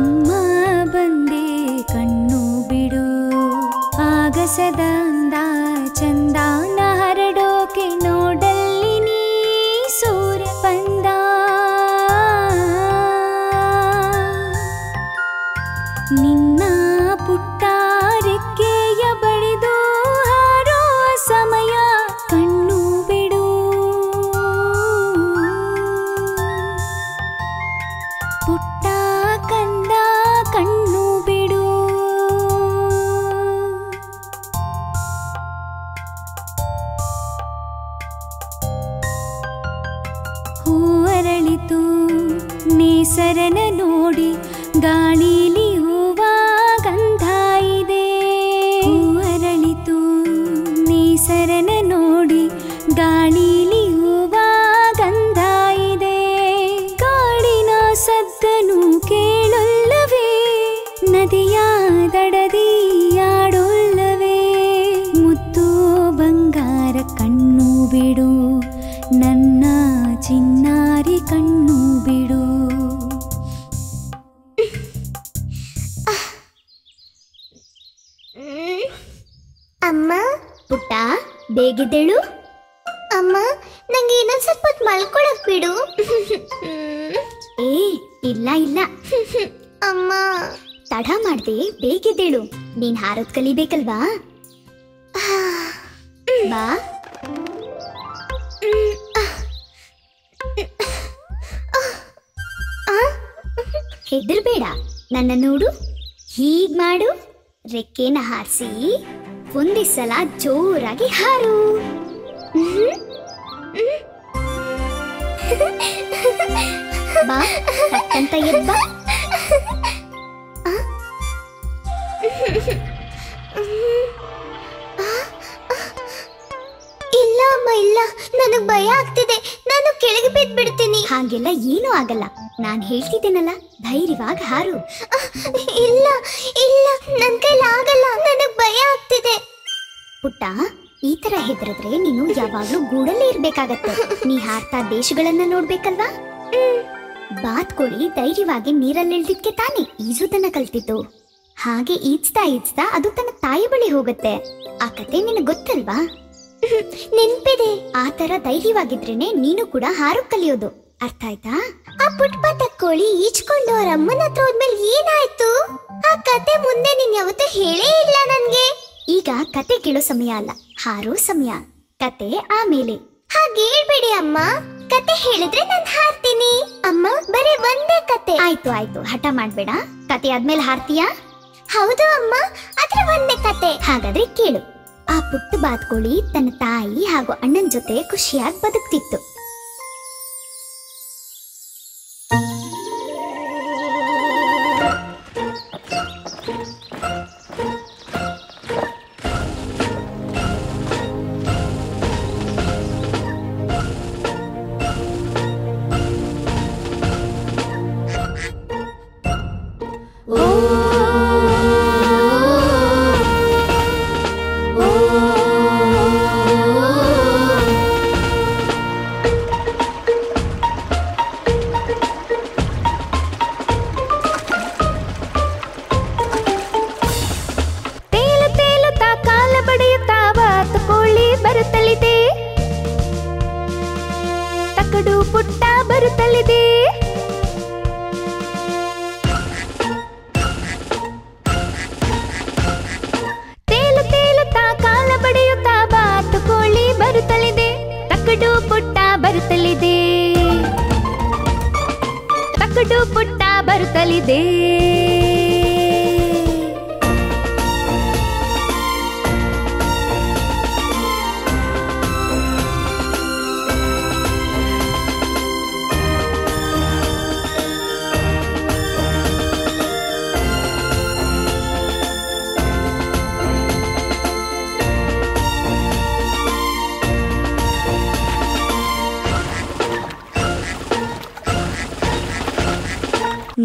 ಅಮ್ಮ ಬಂದೆ ಕಣ್ಣು ಬಿಡು ಆಗಸದ ಅಂದ ಚಂದಾನ ಹರಡೋಕೆ ನೋಡಲ್ಲಿ ನೀ ಸೂರ್ಯ ಬಂದ ನಿನ್ನ ಪುಟ್ಟ ರೆಕ್ಕೆಯ ಬಡಿದು ಹಾರೋ ಸಮಯ ಕಣ್ಣು ಬಿಡು ಪುಟ್ಟ ಕಂದ ಕಣ್ಣು ಬಿಡು ಹೂ ಅರಳಿತು ನೇಸರನ ನೋಡಿ ಗಾಳಿಲಿ ಹೂವ ಗಂಧ ಇದೆ ಹೂ ಅರಳಿತು ನೇಸರನ ನೋಡಿ ಗಾಳಿಲಿ ಹೂವ ಗಂಧ ಇದೆ ಕಾಡಿನ ಸದ್ದನು ಕೇಳೊಲ್ಲವೇ ನದಿಯ ದಡದಿ ಆಡೊಲ್ಲವೇ ಮುತ್ತು ಬಂಗಾರ ಕಣ್ಣು ಬಿಡು ನನ್ನ ಚಿನ್ನಾರಿ ಕಣ್ಣು ಬಿಡು ಅಮ್ಮ ಪುಟ್ಟ ಬೇಗಿದ್ದೇಳು ಅಮ್ಮ ನಂಗೆ ಇನ್ನೊಂದು ಸ್ವಲ್ಪ ಹೊತ್ತು ಮಲ್ಕೊಳಕ್ ಬಿಡು ಏ ಇಲ್ಲ ಇಲ್ಲ ಅಮ್ಮ ತಡ ಮಾಡ್ದೆ ಬೇಗಿದ್ದೇಳು ನೀನ್ ಹಾರೋದ್ ಕಲಿಬೇಕಲ್ವಾ ಬಾ ಹೆದರ್ಬೇಡ ನನ್ನ ನೋಡು ಹೀಗ್ ಮಾಡು ರೆಕ್ಕೆನ ಹಾರಿಸಿ ಒಂದೇ ಸಲ ಜೋರಾಗಿ ಹಾರು ಬಾ ಟಕ್ಕಂತ ಎದ್ದ ಇಲ್ಲ ಅಮ್ಮ ಇಲ್ಲ ನನಗ್ ಭಯ ಆಗ್ತಿದೆ ನಾನು ಕೆಳಗೆ ಬಿದ್ದು ಬಿಡ್ತೀನಿ ಹಾಗೆಲ್ಲ ಏನೂ ಆಗಲ್ಲ ನಾನ್ ಹೇಳ್ತಿದ್ದೇನಲ್ಲ ಧೈರ್ಯವಾಗಿ ಹಾರು ಇಲ್ಲ ಇಲ್ಲ ನನ್ ಕೈಲಿ ಆಗಲ್ಲ ನನಗ್ ಭಯ ಆಗ್ತಿದೆ ಪುಟ್ಟ ಈ ತರ ಹೆದರಿದ್ರೆ ನೀನು ಯಾವಾಗ್ಲೂ ಗೂಡಲ್ಲೇ ಇರ್ಬೇಕಾಗತ್ತೆ ನೀ ಹಾರ್ತಾ ದೇಶಗಳನ್ನ ನೋಡ್ಬೇಕಲ್ವಾ ಬಾತ್ಕೋಳಿ ಧೈರ್ಯವಾಗಿ ನೀರಲ್ಲಿಳ್ದಿದ್ಕೆ ತಾನೇ ಈಜುದನ್ನ ಕಲ್ತಿತ್ತು ಹಾಗೆ ಈಜ್ತಾ ಈಜ್ತಾ ಅದು ತನ್ನ ತಾಯಿ ಬಳಿ ಹೋಗುತ್ತೆ ಆ ಕತೆ ನಿನಗೆ ಗೊತ್ತಲ್ವಾ ನೆನ್ಪಿದೆ ಆ ತರ ಧೈರ್ಯವಾಗಿದ್ರೇನೆ ನೀನು ಕೂಡ ಹಾರು ಕಲಿಯೋದು ಅರ್ಥ ಆಯ್ತಾ ಆ ಪುಟ್ಟ ಕೋಳಿ ಈಚ್ಕೊಂಡು ಅವ್ರ ಅಮ್ಮನ ಹತ್ರ ಹೋದ್ಮೇಲೆ ಏನಾಯ್ತು ಆ ಕತೆ ಮುಂದೆ ನೀನ್ ಯಾವತ್ತೂ ಹೇಳೇ ಇಲ್ಲ ನನ್ಗೆ ಈಗ ಕತೆ ಕೇಳೋ ಸಮಯ ಅಲ್ಲ ಹಾರೋ ಸಮಯ ಕತೆ ಆಮೇಲೆ ಹಾಗೆ ಹೇಳ್ಬೇಡಿ ಅಮ್ಮ ಕತೆ ಹೇಳಿದ್ರೆ ನಾನು ಹಾರ್ತೀನಿ ಅಮ್ಮ ಬರೀ ಒಂದೇ ಕತೆ ಆಯ್ತು ಆಯ್ತು ಹಠ ಮಾಡ್ಬೇಡ ಕತೆ ಆದ್ಮೇಲೆ ಹಾರ್ತೀಯಾ ಹೌದು ಅಮ್ಮ ಆದ್ರೆ ಒಂದೇ ಕತೆ ಹಾಗಾದ್ರೆ ಕೇಳು ಆ ಪುಟ್ಟ ಬಾತ್ಕೋಳಿ ತನ್ನ ತಾಯಿ ಹಾಗೂ ಅಣ್ಣನ ಜೊತೆ ಖುಷಿಯಾಗಿ ಬದುಕ್ತಿತ್ತು ತಕ್ಕಡು ಪುಟ್ಟ ಬರುತ್ತಲಿದೆ ತೇಲು ತೇಲುತ್ತಾ ಕಾಲ ಬಡಿಯುತ್ತಾ ಬಾತುಕೋಳಿ ಬರುತ್ತಲಿದೆ ತಕ್ಕಡು ಪುಟ್ಟ ಬರುತ್ತಲಿದೆ ತಕ್ಕಡು ಪುಟ್ಟ ಬರುತ್ತಲಿದೆ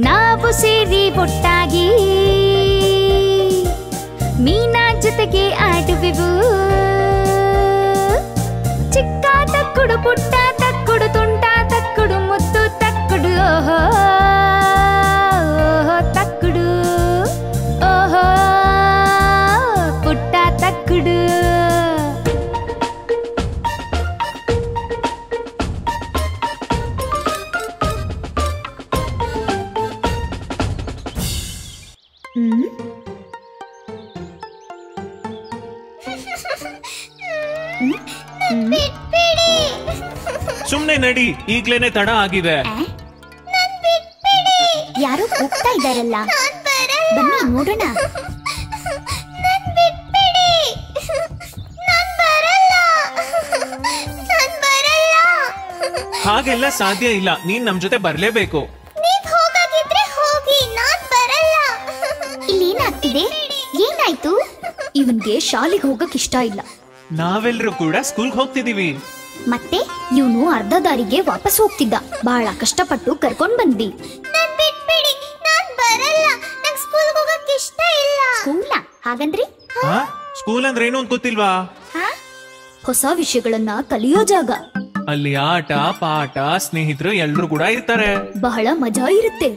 ನಾವು ಸೇರಿ ಒಟ್ಟಾಗಿ ಮೀನಾ ಜೊತೆಗೆ ಆಡುವೆವು ಚಿಕ್ಕ ತಕ್ಕುಡು ಪುಟ್ಟ ತಕ್ಕುಡು ತುಂಟ ತಕ್ಕುಡು ಮುತ್ತು ತಕ್ಕುಡು ಓಹೋ ಓಹೋ ತಕ್ಕ ಸುಮ್ನೆ ನಡಿ, ಈಗ್ಲೇನೆ ತಡ ಆಗಿದೆ. ಯಾರೋ ಹೋಗ್ತಾ ಇದ್ದಾರಲ್ಲ, ಬನ್ನಿ ನೋಡೋಣ. ಹಾಗೆಲ್ಲ ಸಾಧ್ಯ ಇಲ್ಲ, ನೀನ್ ನಮ್ ಜೊತೆ ಬರ್ಲೇಬೇಕು. ಇಲ್ಲೇನಾಗ್ತಿದೆ? ಏನಾಯ್ತು? ಇವನ್ಗೆ ಶಾಲೆಗೆ ಹೋಗಕ್ ಇಷ್ಟ ಇಲ್ಲ. ನಾವೆಲ್ಲರೂ ಕೂಡ ಸ್ಕೂಲ್ಗೆ ಹೋಗ್ತಿದೀವಿ. ಮತ್ತೆ ಇವನು ಅರ್ಧ ದಾರಿಗೆ ವಾಪಸ್ ಹೋಗ್ತಿದ್ದ. ಬಹಳ ಕಷ್ಟಪಟ್ಟು ಕರ್ಕೊಂಡ್ ಬಂದ್ವಿ. ಸ್ಕೂಲ ಹಾಗಂದ್ರಿ? ಸ್ಕೂಲ್ ಅಂದ್ರೆ ಏನು ಅಂತ ಗೊತ್ತಿಲ್ವಾ? ಹೊಸ ವಿಷಯಗಳನ್ನ ಕಲಿಯೋ ಜಾಗ. ಅಲ್ಲಿ ಆಟ ಪಾಠ, ಸ್ನೇಹಿತರು ಎಲ್ರು ಕೂಡ ಇರ್ತಾರೆ. ಬಹಳ ಮಜಾ ಇರುತ್ತೆ.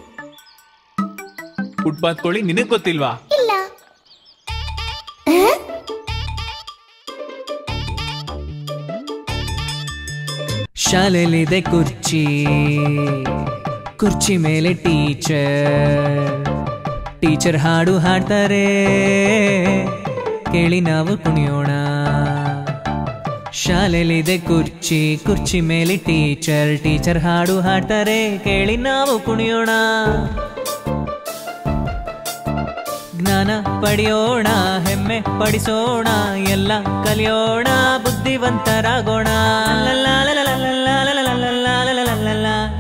ಫುಟ್ಪಾತ್ ಕೋಳಿ ನಿನಗ್ ಗೊತ್ತಿಲ್ವಾ? ಇಲ್ಲ. ಶಾಲೆಲಿದೆ ಕುರ್ಚಿ, ಕುರ್ಚಿ ಮೇಲೆ ಟೀಚರ್ ಹಾಡು ಹಾಡ್ತಾರೆ, ಕೇಳಿ ನಾವು ಕುಣಿಯೋಣ. ಶಾಲೆಲಿದೆ ಕುರ್ಚಿ, ಕುರ್ಚಿ ಮೇಲೆ ಟೀಚರ್ ಹಾಡು ಹಾಡ್ತಾರೆ, ಕೇಳಿ ನಾವು ಕುಣಿಯೋಣ. ಜ್ಞಾನ ಪಡೆಯೋಣ, ಹೆಮ್ಮೆ ಪಡಿಸೋಣ, ಎಲ್ಲ ಕಲಿಯೋಣ, ಬುದ್ಧಿವಂತರಾಗೋಣ.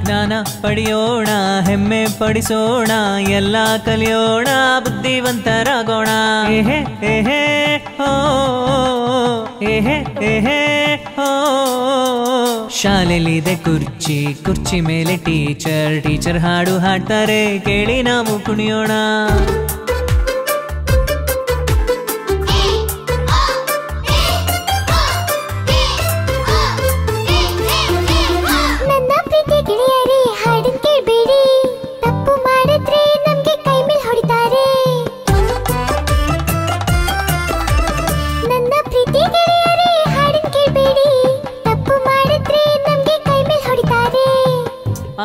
ಜ್ಞಾನ ಪಡೆಯೋಣ, ಹೆಮ್ಮೆ ಪಡಿಸೋಣ, ಎಲ್ಲ ಕಲಿಯೋಣ, ಬುದ್ಧಿವಂತರಾಗೋಣ. ಶಾಲೆಲಿದೆ ಕುರ್ಚಿ, ಕುರ್ಚಿ ಮೇಲೆ ಟೀಚರ್ ಹಾಡು ಹಾಡ್ತಾರೆ, ಕೇಳಿ ನಾವು ಕುಣಿಯೋಣ.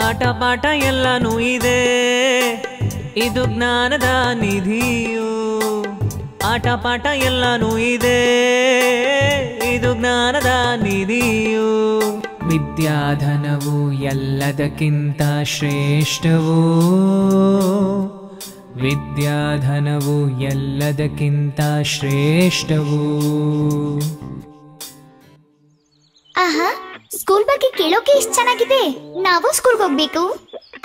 ಆಟ ಪಾಠ ಎಲ್ಲನೂ ಇದೆ, ಇದು ಜ್ಞಾನದ ನಿಧಿಯು. ಆಟ ಪಾಠ ಎಲ್ಲನೂ ಇದೆ, ಇದು ಜ್ಞಾನದ ನಿಧಿಯು. ವಿದ್ಯಾಧನವು ಎಲ್ಲದಕ್ಕಿಂತ ಶ್ರೇಷ್ಠವು, ವಿದ್ಯಾಧನವು ಎಲ್ಲದಕ್ಕಿಂತ ಶ್ರೇಷ್ಠವು. ಆಹಾ, ಸ್ಕೂಲ್ ಬಗ್ಗೆ ಕೇಳೋಕೆ ಇಷ್ಟ ಚೆನ್ನಾಗಿದೆ. ನಾವು ಸ್ಕೂಲ್ಗೆ ಹೋಗ್ಬೇಕು.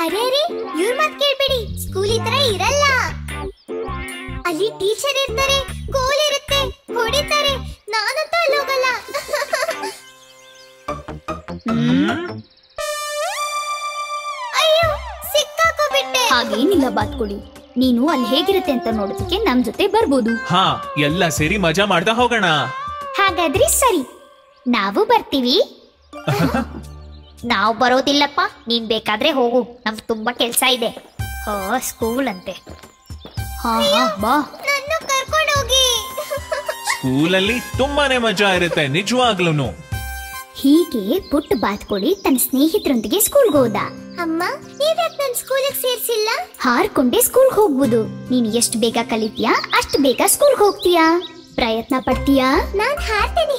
ಅರೆ ಅರೆ, ಇವ್ರ ಮಾತ್ ಕೇಳ್ಬೇಡಿ. ಸ್ಕೂಲ್ ಈ ತರ ಇರಲ್ಲ. ಅಲ್ಲಿ ಟೀಚರ್ ಇರ್ತಾರೆ, ಗೋಲ್ ಇರುತ್ತೆ, ಹೊಡಿತಾರೆ. ನಾನಂತೂ ಅಲ್ಲಿ ಹೋಗಲ್ಲ. ಅಯ್ಯೋ, ಸಿಕ್ಕಾಕೋಬಿಟ್ಟೆ. ಹಾಗೇನಿಲ್ಲ ಬಾತ್ಕೊಡಿ, ನೀನು ಅಲ್ಲಿ ಹೇಗಿರುತ್ತೆ ಅಂತ ನೋಡೋದಕ್ಕೆ ನಮ್ ಜೊತೆ ಬರ್ಬೋದು. ಹಾ, ಎಲ್ಲ ಸೇರಿ ಮಜಾ ಮಾಡ್ತಾ ಹೋಗೋಣ. ಹಾಗಾದ್ರೆ ಸರಿ, ನಾವು ಬರ್ತೀವಿ. ನಾವು ಬರೋದಿಲ್ಲಪ್ಪ, ನೀನ್ ಬೇಕಾದ್ರೆ ಹೋಗು, ನಮ್ಗೆ ತುಂಬಾ ಕೆಲ್ಸ ಇದೆ. ಸ್ಕೂಲ್ ಅಂತೆ. ಹಾ ಬಾ, ನನ್ನ ಕರ್ಕೊಂಡು ಹೋಗಿ. ಸ್ಕೂಲಲ್ಲಿ ತುಂಬಾನೇ ಮಜಾ ಇರುತ್ತೆ ನಿಜವಾಗ್ಲೂನು. ಹೀಗೆ ಪುಟ್ಟ ಬಾತ್ಕೊಡಿ ತನ್ನ ಸ್ನೇಹಿತರೊಂದಿಗೆ ಸ್ಕೂಲ್ಗೆ ಹೋದ. ಅಮ್ಮ, ನೀವ್ಯಾಕೆ ನನ್ನ ಸ್ಕೂಲಿಗೆ ಸೇರ್ಸಿಲ್ಲ? ಹಾರ್ಕೊಂಡೆ ಸ್ಕೂಲ್ಗೆ ಹೋಗ್ಬೋದು. ನೀನ್ ಎಷ್ಟು ಬೇಗ ಕಲಿತೀಯಾ ಅಷ್ಟು ಬೇಗ ಸ್ಕೂಲ್ಗೆ ಹೋಗ್ತೀಯಾ. ಪ್ರಯತ್ನ ಪಡ್ತೀಯಾ? ನಾನ್ ಹಾರ್ತೀನಿ.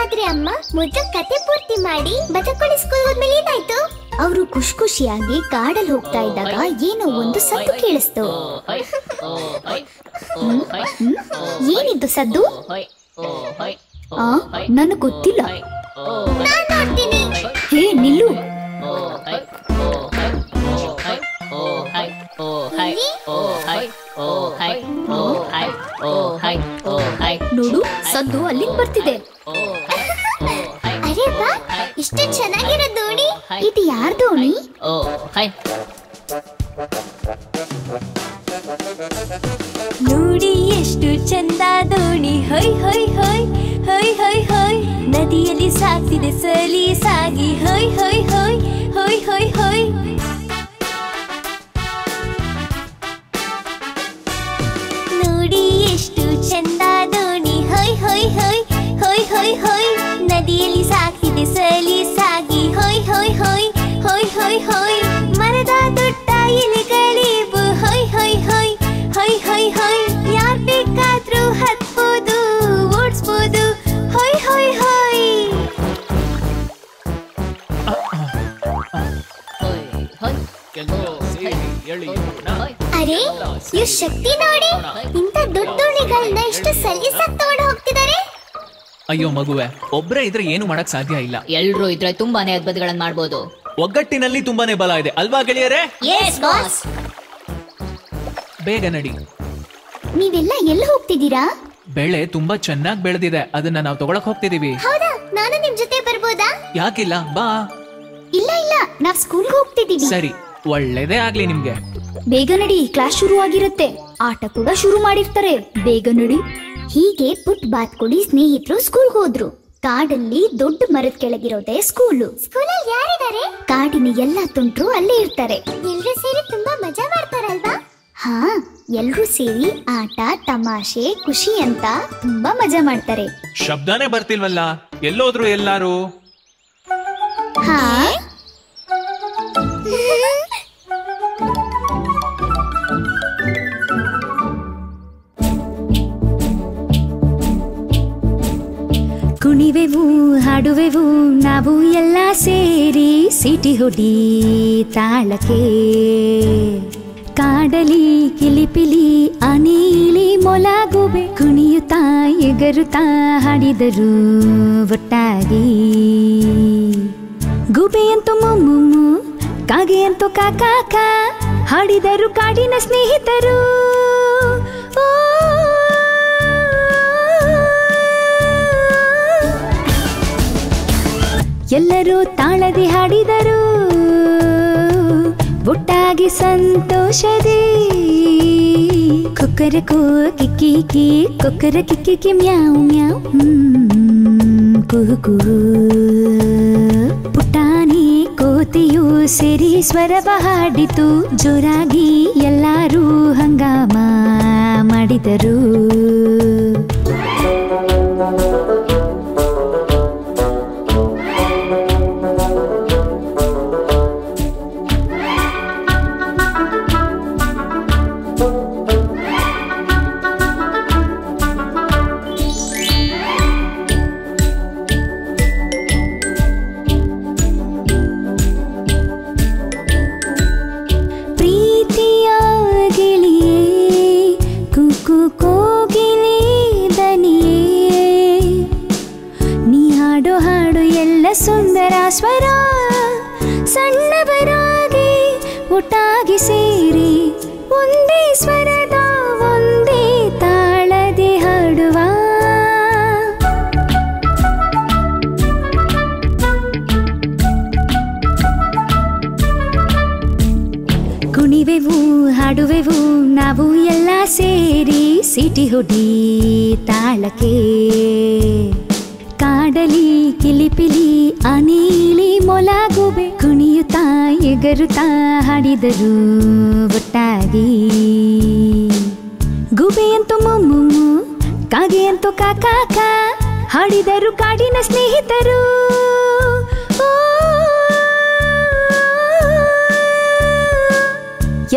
ಆದ್ರೆ ಅಮ್ಮ, ಮೊದಲು ಕತೆ ಪೂರ್ತಿ ಮಾಡಿ ಬದುಕೊಳ್ಳಿ. ಸ್ಕೂಲ್ ಹೋದ್ಮೇಲೆ ಏನಾಯ್ತು? ಅವರು ಖುಷಿಯಾಗಿ ಕಾಡಲ್ಲಿ ಹೋಗ್ತಾ ಇದ್ದಾಗ ಏನೋ ಒಂದು ಸದ್ದು ಕೇಳಿಸ್ತು. ಏನಿದ್ದು ಸದ್ದು? ನನಗೆ ಗೊತ್ತಿಲ್ಲ. ನಾನ್ ನೋಡ್ತೀನಿ. ಹೇ ನಿಲ್ಲು. ನೋಡು, ಸದ್ದು ಅಲ್ಲಿಂದ ಬರ್ತಿದೆ. ಅರೆ ವಾ, ಇಷ್ಟು ಚೆನ್ನಾಗಿರೋ ದೋಣಿ. ಇದು ಯಾರ ದೋಣಿ? ನೋಡಿ ಎಷ್ಟು ಚಂದ ದೋಣಿ, ಹೊಯ್ ಹೊಯ್ ಹೊಯ್ ಹೊಯ್ ಹೊಯ್ ಹೊಯ್. ನದಿಯಲ್ಲಿ ಸಾಗ್ತಿದೆ ಸಲಿ ಸಾಗಿ, ಹೊಯ್ ಹೊಯ್ ಹೊಯ್ ಹೊಯ್ ಹೊಯ್ ಹೊಯ್. ನೋಡಿ ಎಷ್ಟು ಚಂದ ದೋಣಿ, ಹೊಯ್ ಹೊಯ್ ಹೊಯ್ ಹೊಯ್ ಹೊಯ್ ಹೊಯ್. ನದಿಯಲ್ಲಿ ಸಾಗ್ತಿದೆ ಸಲಿ ಸಾಗಿ, ಹೊಯ್ ಹೊಯ್ ಹೊಯ್ ಹೊಯ್ ಹೊಯ್ ಹೊಯ್. ಮರದ ದೊಡ್ಡ ಎಲೆಗಳಿವು, ಹೊಯ್ ಹೊಯ್ ಹೊಯ್ ಹೊಯ್ ಅರೆ ಇವ್ರ ಶಕ್ತಿ ನೋಡಿ, ಇಂಥ ದೊಡ್ಡ ದೋಣಿಗಳನ್ನ ಎಷ್ಟು ಸಲೀಸಾಗಿ ತಗೊಂಡು ಹೋಗ್ತಿದ್ದಾರೆ. ಅಯ್ಯೋ ಮಗುವೆ, ಒಬ್ರೇ ಇದ್ರೆ ಏನು ಮಾಡಕ್ ಸಾಧ್ಯ ಇಲ್ಲ. ಎಲ್ರೂ ಇದ್ರೆ ತುಂಬಾನೇ ಅದ್ಭುತಗಳನ್ನ ಮಾಡ್ಬೋದು. ಒಗ್ಗಟ್ಟಿನಲ್ಲಿ ತುಂಬಾನೇ ಬಲ ಇದೆ ಅಲ್ವಾ ಗೆಳೆಯರೇ? ಬೇಗ ನಡಿ. ನೀವೆಲ್ಲ ಎಲ್ಲಿ ಹೋಗ್ತಿದ್ದೀರಾ? ಬೆಳೆ ತುಂಬಾ ಚೆನ್ನಾಗಿ ಬೆಳೆದಿದೆ, ಅದನ್ನ ನಾವು ತಗೊಳಕ್ ಹೋಗ್ತಿದೀವಿ. ಹೌದಾ? ನಾನು ನಿಮ್ ಜೊತೆ ಬರ್ಬೋದಾ? ಯಾಕಿಲ್ಲ, ಬಾ. ಇಲ್ಲ ಇಲ್ಲ, ನಾವ್ ಸ್ಕೂಲ್ಗೆ ಹೋಗ್ತಿದ್ದೀವಿ. ಸರಿ, ಒಳ್ಳೇದೇ ಆಗ್ಲಿ ನಿಮ್ಗೆ. ಬೇಗ ನಡಿ, ಕ್ಲಾಸ್ ಶುರು ಆಗಿರುತ್ತೆ. ಆಟ ಕೂಡ ಶುರು ಮಾಡಿರ್ತಾರೆ, ಬೇಗ ನಡಿ. ಹೀಗೆ ಪುಟ್ ಬಾತ್ಕೊಡಿ ಸ್ನೇಹಿತರು ಸ್ಕೂಲ್ಗೆ ಹೋದ್ರು. ಕಾಡಲ್ಲಿ ದೊಡ್ಡ ಮರದ ಕೆಳಗಿರೋದೇ ಸ್ಕೂಲು. ಸ್ಕೂಲಲ್ಲಿ ಯಾರಿದ್ದಾರೆ? ಕಾಡಿನ ಎಲ್ಲಾ ತುಂಟ್ರು ಅಲ್ಲೇ ಇರ್ತಾರೆ. ಎಲ್ರೂ ಸೇರಿ ತುಂಬಾ ಮಜಾ ಮಾಡ್ತಾರಲ್ವಾ? ಹಾ, ಎಲ್ರೂ ಸೇರಿ ಆಟ ತಮಾಷೆ ಖುಷಿ ಅಂತ ತುಂಬಾ ಮಜಾ ಮಾಡ್ತಾರೆ. ಶಬ್ದನೇ ಬರ್ತಿಲ್ವಲ್ಲ, ಎಲ್ಲೋದ್ರು ಎಲ್ಲಾರು? ಹಾ, ಕುಣಿವೆವು ಹಾಡುವೆವು ನಾವು ಎಲ್ಲ ಸೇರಿ ಸಿಟಿ ಹೊಡಿ ತಾಳಕ್ಕೆ. ಕಾಡಲಿ ಕಿಲಿಪಿಲಿ ಅನಿಲಿ ಮೊಲಗುಬೆ ಕುಣಿಯುತ್ತಾ ಎಗರುತ್ತಾ ಹಾಡಿದರು ಒಟ್ಟಾಗಿ. ಗುಬೆಯಂತೂ ಮೊಮ್ಮು, ಕಾಗೆಯಂತೂ ಕಾಕಾಕ, ಹಾಡಿದರು ಕಾಡಿನ ಸ್ನೇಹಿತರು. ಎಲ್ಲರೂ ತಾಳದಿ ಹಾಡಿದರು ಒಟ್ಟಾಗಿ ಸಂತೋಷದಿ. ಕೊಕ್ಕರಕೋ ಕಿಕ್ಕಿ ಕೊಕ್ಕರ ಕಿಕ್ಕಿ ಮ್ಯಾವ್ ಮ್ಯಾವ್ ಕುಹು ಕುಹು. ಪುಟಾಣಿ ಕೋತಿಯು ಸೇರಿ ಸ್ವರವ ಹಾಡಿತು ಜೋರಾಗಿ, ಎಲ್ಲರೂ ಹಂಗಾಮ ಮಾಡಿದರು. ಸುಂದರ ಸ್ವರ ಸಣ್ಣವರಾಗಿ ಒಟ್ಟಾಗಿ ಸೇರಿ ಒಂದೇ ಸ್ವರದ ಒಂದೇ ತಾಳದೆ ಹಾಡುವ. ಕುಣಿವೆವು ಹಾಡುವೆವು ನಾವು ಎಲ್ಲ ಸೇರಿ ಸಿಟಿ ಹೊಡಿ ತಾಳಕ್ಕೆ. ಕಾಡಲಿ ಕಿಲಿಪಿಲಿ ಅನಿಲಿ ಮೊಲಗುಬೆ ಕುಣಿಯುತ್ತಾ ಎಗರುತ್ತಾ ಹಾಡಿದರು ಒಟ್ಟಾಗಿ. ಗುಬೆಯಂತೂ ಮೊಮ್ಮು, ಕಾಗೆಯಂತೂ ಕಾಕಾಕ, ಹಾಡಿದರು ಕಾಡಿನ ಸ್ನೇಹಿತರು.